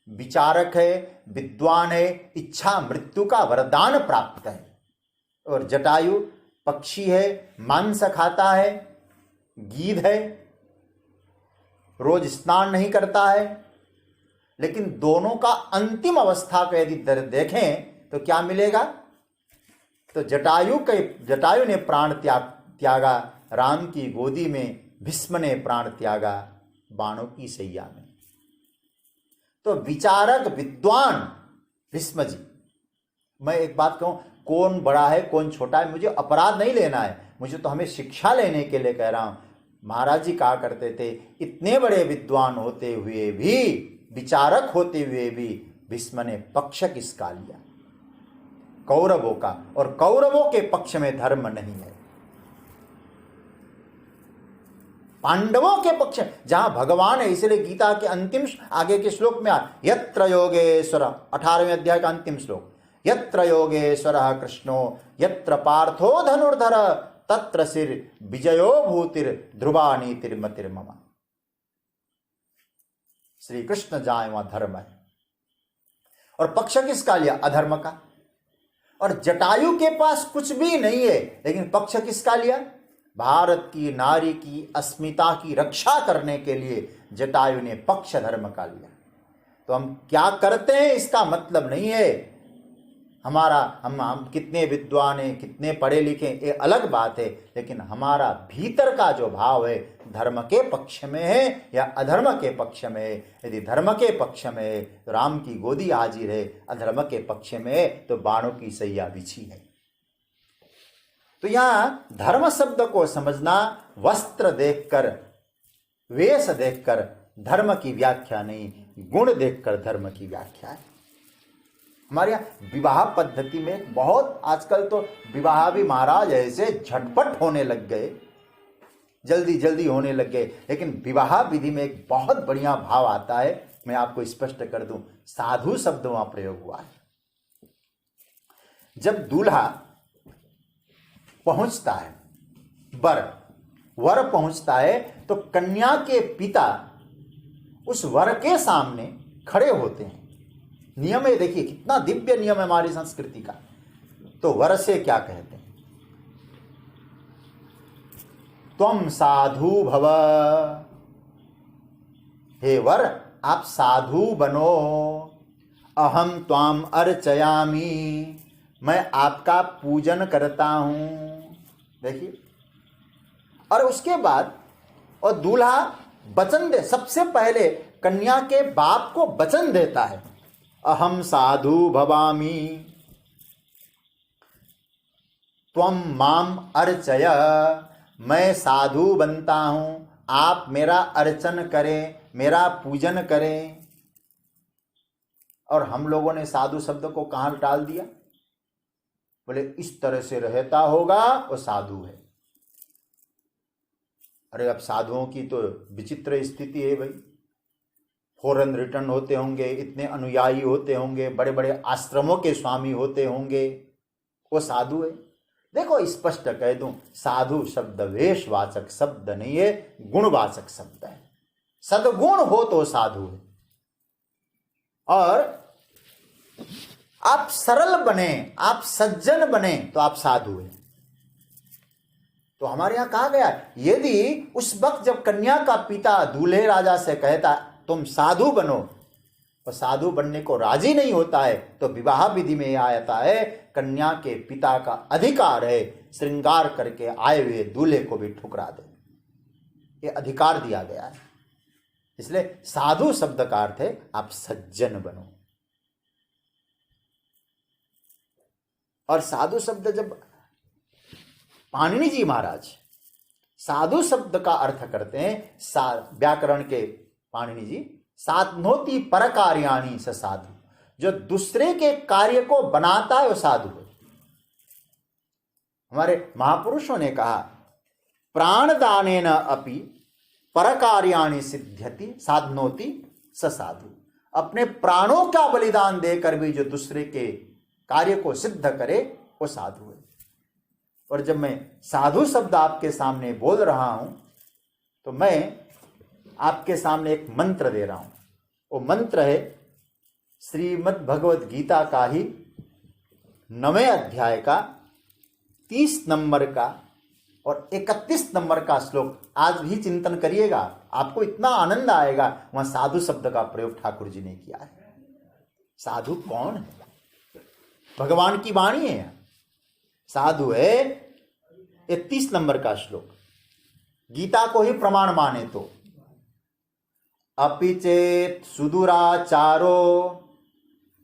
विचारक है, विद्वान है, इच्छा मृत्यु का वरदान प्राप्त है। और जटायु पक्षी है, मांस खाता है, गीध है, रोज स्नान नहीं करता है। लेकिन दोनों का अंतिम अवस्था को यदि देखें तो क्या मिलेगा? तो जटायु ने प्राण त्यागा राम की गोदी में, भीष्म ने प्राण त्यागा बाणों की सैया में। तो विचारक विद्वान भीष्म जी। मैं एक बात कहूं, कौन बड़ा है कौन छोटा है मुझे अपराध नहीं लेना है, मुझे तो हमें शिक्षा लेने के लिए कह रहा हूं। महाराज जी कहा करते थे, इतने बड़े विद्वान होते हुए भी, विचारक होते हुए भी भीष्म ने पक्ष किसका लिया? कौरवों का। और कौरवों के पक्ष में धर्म नहीं है, पांडवों के पक्ष, जहां भगवान है। इसलिए गीता के अंतिम आगे के श्लोक में यत्र योगेश्वर, 18वें अध्याय का अंतिम श्लोक, यत्र योगेश्वरः कृष्णो यत्र पार्थो धनुर्धर तत्र सिर विजयो भूतिर ध्रुवा नीतिर्मतिर्मम। श्री कृष्ण जाए वहां धर्म है। और पक्ष किसका लिया? अधर्म का। और जटायु के पास कुछ भी नहीं है, लेकिन पक्ष किसका लिया? भारत की नारी की अस्मिता की रक्षा करने के लिए जटायु ने पक्ष धर्म का लिया। तो हम क्या करते हैं इसका मतलब नहीं है हमारा, हम कितने विद्वान हैं, कितने पढ़े लिखे, ये अलग बात है। लेकिन हमारा भीतर का जो भाव है धर्म के पक्ष में है या अधर्म के पक्ष में है। यदि धर्म के पक्ष में है तो राम की गोदी हाजिर है, अधर्म के पक्ष में है तो बाणों की सैया बिछी है। तो यहां धर्म शब्द को समझना वस्त्र देखकर, वेश देखकर धर्म की व्याख्या नहीं, गुण देखकर धर्म की व्याख्या है। हमारे यहाँ विवाह पद्धति में बहुत, आजकल तो विवाह भी महाराज ऐसे झटपट होने लग गए, जल्दी जल्दी होने लग गए। लेकिन विवाह विधि में एक बहुत बढ़िया भाव आता है, मैं आपको स्पष्ट कर दूं। साधु शब्द वहां प्रयोग हुआ है। जब दूल्हा पहुंचता है, वर पहुंचता है, तो कन्या के पिता उस वर के सामने खड़े होते हैं। नियम है, देखिए कितना दिव्य नियम है हमारी संस्कृति का। तो वर से क्या कहते हैं? त्वम साधु भव, हे वर आप साधु बनो, अहम त्वाम अर्चयामी, मैं आपका पूजन करता हूं। देखिए, और उसके बाद और दूल्हा वचन दे, सबसे पहले कन्या के बाप को वचन देता है, अहम साधु भवामी त्वम माम अर्चय, मैं साधु बनता हूं, आप मेरा अर्चन करें, मेरा पूजन करें। और हम लोगों ने साधु शब्द को कहां डाल दिया? बोले इस तरह से रहता होगा वो साधु है। अरे अब साधुओं की तो विचित्र स्थिति है भाई। फॉरेन रिटर्न होते होंगे, इतने अनुयायी होते होंगे, बड़े बड़े आश्रमों के स्वामी होते होंगे, वो साधु है? देखो स्पष्ट कह दूं, साधु शब्द वेशवाचक शब्द नहीं है, गुणवाचक शब्द है। सद्गुण हो तो साधु है। और आप सरल बने, आप सज्जन बने तो आप साधु हैं। तो हमारे यहां कहा गया, यदि उस वक्त जब कन्या का पिता दूल्हे राजा से कहता तुम साधु बनो, और साधु बनने को राजी नहीं होता है, तो विवाह विधि में यह आता है कन्या के पिता का अधिकार है श्रृंगार करके आए हुए दूल्हे को भी ठुकरा दे। ये अधिकार दिया गया है। इसलिए साधु शब्द का अर्थ है आप सज्जन बनो। और साधु शब्द जब पाणिनि जी महाराज साधु शब्द का अर्थ करते हैं, व्याकरण के पाणिनि जी, साधनोति पर कार्याणि स साधु, जो दूसरे के कार्य को बनाता है वो साधु है। हमारे महापुरुषों ने कहा प्राणदानेन अपि पर कार्याणि सिद्ध्यति साधनोति स साधु, अपने प्राणों का बलिदान देकर भी जो दूसरे के कार्य को सिद्ध करे वो साधु है। और जब मैं साधु शब्द आपके सामने बोल रहा हूं तो मैं आपके सामने एक मंत्र दे रहा हूं। वो मंत्र है श्रीमद् भगवत गीता का ही 9वें अध्याय का 30 नंबर का और 31 नंबर का श्लोक। आज भी चिंतन करिएगा, आपको इतना आनंद आएगा। वहां साधु शब्द का प्रयोग ठाकुर जी ने किया है। साधु कौन है? भगवान की वाणी है। साधु है 31 नंबर का श्लोक। गीता को ही प्रमाण माने तो अपि चेत सुदुराचारो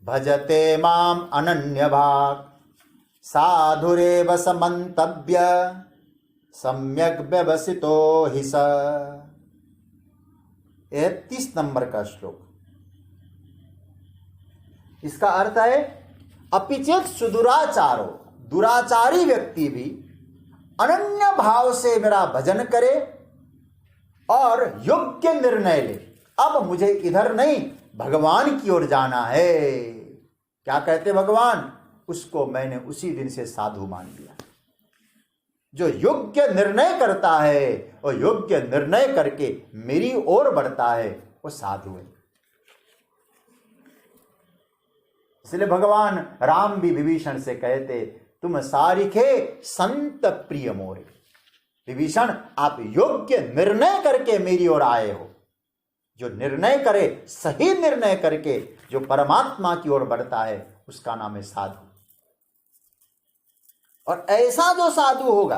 भजते माम अनन्य भाग साधुरेव समन्तव्य सम्यक व्यवसितो हि स। 31 नंबर का श्लोक। इसका अर्थ है अपिचेत सुदुराचारो, दुराचारी व्यक्ति भी अनन्य भाव से मेरा भजन करे और योग्य निर्णय ले। अब मुझे इधर नहीं भगवान की ओर जाना है। क्या कहते भगवान? उसको मैंने उसी दिन से साधु मान लिया। जो योग्य निर्णय करता है और योग्य निर्णय करके मेरी ओर बढ़ता है वो साधु है। इसलिए भगवान राम भी विभीषण से कहते तुम सारिखे संत प्रिय मोरे। विभीषण आप योग्य निर्णय करके मेरी ओर आए हो। जो निर्णय करे, सही निर्णय करके जो परमात्मा की ओर बढ़ता है उसका नाम है साधु। और ऐसा जो साधु होगा,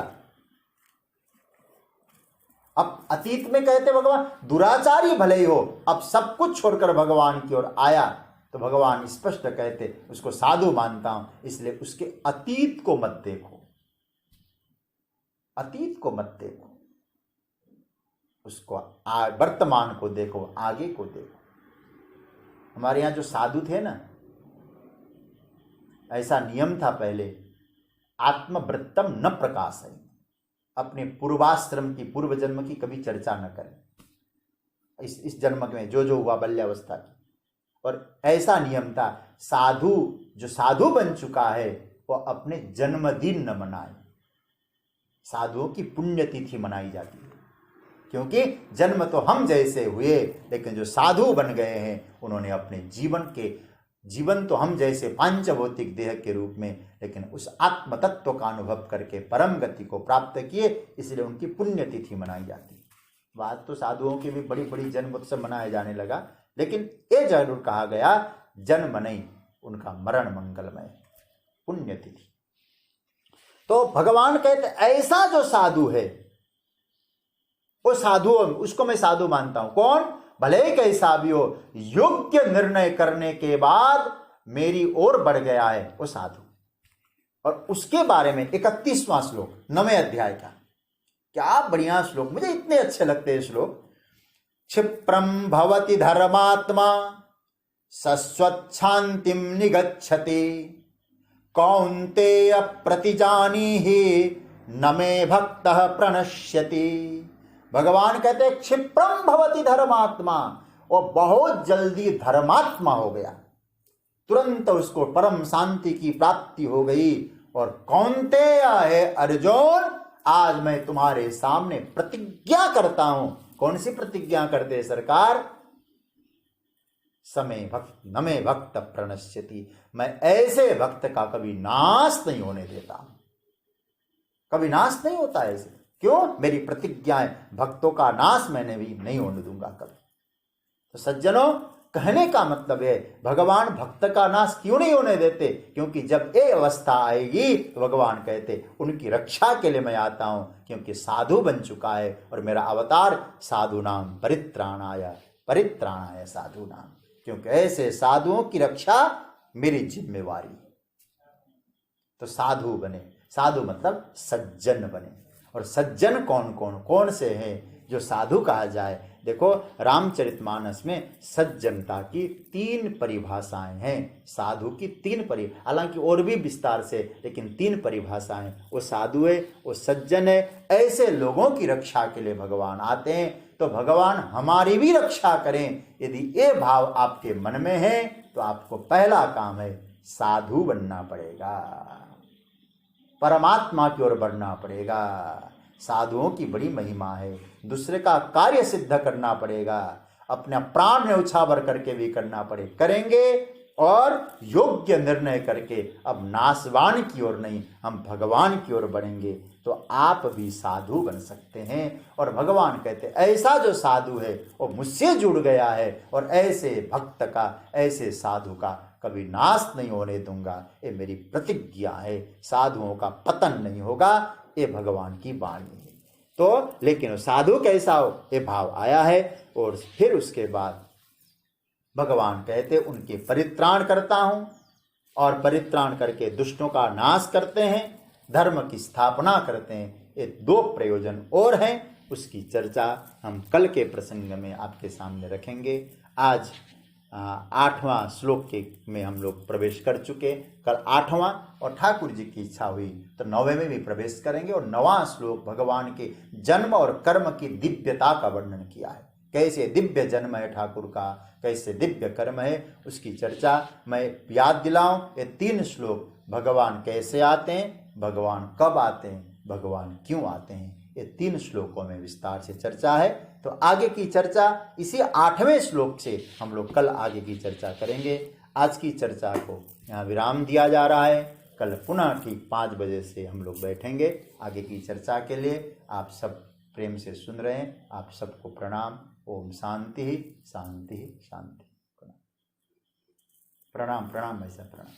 अब अतीत में कहते भगवान दुराचारी भले ही हो, अब सब कुछ छोड़कर भगवान की ओर आया तो भगवान स्पष्ट कहते उसको साधु मानता हूं। इसलिए उसके अतीत को मत देखो, अतीत को मत देखो, उसको वर्तमान को देखो, आगे को देखो। हमारे यहां जो साधु थे ना, ऐसा नियम था पहले, आत्मवृत्तम न प्रकाशय, अपने पूर्वाश्रम की, पूर्व जन्म की कभी चर्चा न करें। इस जन्म में जो जो हुआ बाल्यावस्था की। और ऐसा नियम था, साधु जो साधु बन चुका है वो अपने जन्मदिन न मनाए। साधुओं की पुण्यतिथि मनाई जाती है, क्योंकि जन्म तो हम जैसे हुए, लेकिन जो साधु बन गए हैं उन्होंने अपने जीवन तो हम जैसे पांचभौतिक देह के रूप में, लेकिन उस आत्म तत्व का अनुभव करके परम गति को प्राप्त किए, इसलिए उनकी पुण्यतिथि मनाई जाती है। बात तो साधुओं की भी बड़ी बड़ी जन्म उत्सव मनाया जाने लगा, लेकिन ये जरूर कहा गया जन्म नहीं, उनका मरण मंगलमय, पुण्यतिथि। तो भगवान कहते ऐसा जो साधु है वो साधु, उसको मैं साधु मानता हूं। कौन? भले ही कैसा भी हो, योग्य निर्णय करने के बाद मेरी ओर बढ़ गया है वो साधु। और उसके बारे में 31वां श्लोक 9वें अध्याय का, क्या बढ़िया श्लोक, मुझे इतने अच्छे लगते हैं श्लोक। क्षिप्रम भवति धर्मात्मा सस्वच्छांतिम निगच्छति कौन्तेय प्रतिजानीहि न मे भक्तः प्रणश्यति। भगवान कहते हैं क्षिप्रम भवति धर्मात्मा, और बहुत जल्दी धर्मात्मा हो गया, तुरंत उसको परम शांति की प्राप्ति हो गई। और कौन्तेय है अर्जुन, आज मैं तुम्हारे सामने प्रतिज्ञा करता हूं। कौन सी प्रतिज्ञा करते सरकार? समय भक्त नमे भक्त प्रणश्यति, मैं ऐसे भक्त का कभी नाश नहीं होने देता, कभी नाश नहीं होता ऐसे। क्यों? मेरी प्रतिज्ञा है, भक्तों का नाश मैंने भी नहीं होने दूंगा कभी। तो सज्जनों, कहने का मतलब है भगवान भक्त का नाश क्यों नहीं होने देते? क्योंकि जब ये अवस्था आएगी तो भगवान कहते उनकी रक्षा के लिए मैं आता हूं, क्योंकि साधु बन चुका है और मेरा अवतार साधु नाम परित्राणाय साधु नाम, क्योंकि ऐसे साधुओं की रक्षा मेरी जिम्मेवारी। तो साधु बने, साधु मतलब सज्जन बने। और सज्जन कौन से हैं जो साधु कहा जाए? देखो रामचरितमानस में सज्जनता की 3 परिभाषाएं हैं, साधु की 3 हालांकि और भी विस्तार से, लेकिन 3 परिभाषाएं। वो साधु है, वो सज्जन है। ऐसे लोगों की रक्षा के लिए भगवान आते हैं, तो भगवान हमारी भी रक्षा करें। यदि ये भाव आपके मन में है तो आपको पहला काम है साधु बनना पड़ेगा। परमात्मा की ओर बढ़ना पड़ेगा। साधुओं की बड़ी महिमा है, दूसरे का कार्य सिद्ध करना पड़ेगा, अपना प्राण न्यौछावर करके भी करना पड़े, करेंगे और योग्य निर्णय करके अब नाशवान की ओर नहीं, हम भगवान की ओर बढ़ेंगे तो आप भी साधु बन सकते हैं। और भगवान कहते ऐसा जो साधु है वो मुझसे जुड़ गया है और ऐसे भक्त का, ऐसे साधु का कभी नाश नहीं होने दूंगा, ये मेरी प्रतिज्ञा है। साधुओं का पतन नहीं होगा, ये भगवान की वाणी है। तो लेकिन साधु कैसा हो, ये भाव आया है। और फिर उसके बाद भगवान कहते उनके परित्राण करता हूं, और परित्राण करके दुष्टों का नाश करते हैं, धर्म की स्थापना करते हैं। ये दो प्रयोजन और हैं, उसकी चर्चा हम कल के प्रसंग में आपके सामने रखेंगे। आज 8वां श्लोक के में हम लोग प्रवेश कर चुके, कल 8वां, और ठाकुर जी की इच्छा हुई तो 9वें में भी प्रवेश करेंगे। और 9वां श्लोक भगवान के जन्म और कर्म की दिव्यता का वर्णन किया है, कैसे दिव्य जन्म है ठाकुर का, कैसे दिव्य कर्म है, उसकी चर्चा मैं याद दिलाऊं। ये 3 श्लोक, भगवान कैसे आते हैं, भगवान कब आते हैं, भगवान क्यों आते हैं, ये 3 श्लोकों में विस्तार से चर्चा है। तो आगे की चर्चा इसी 8वें श्लोक से हम लोग कल आगे की चर्चा करेंगे। आज की चर्चा को यहाँ विराम दिया जा रहा है। कल पुनः ठीक 5 बजे से हम लोग बैठेंगे आगे की चर्चा के लिए। आप सब प्रेम से सुन रहे हैं, आप सबको प्रणाम। ओम शांति शांति शांति। प्रणाम प्रणाम, ऐसा प्रणाम।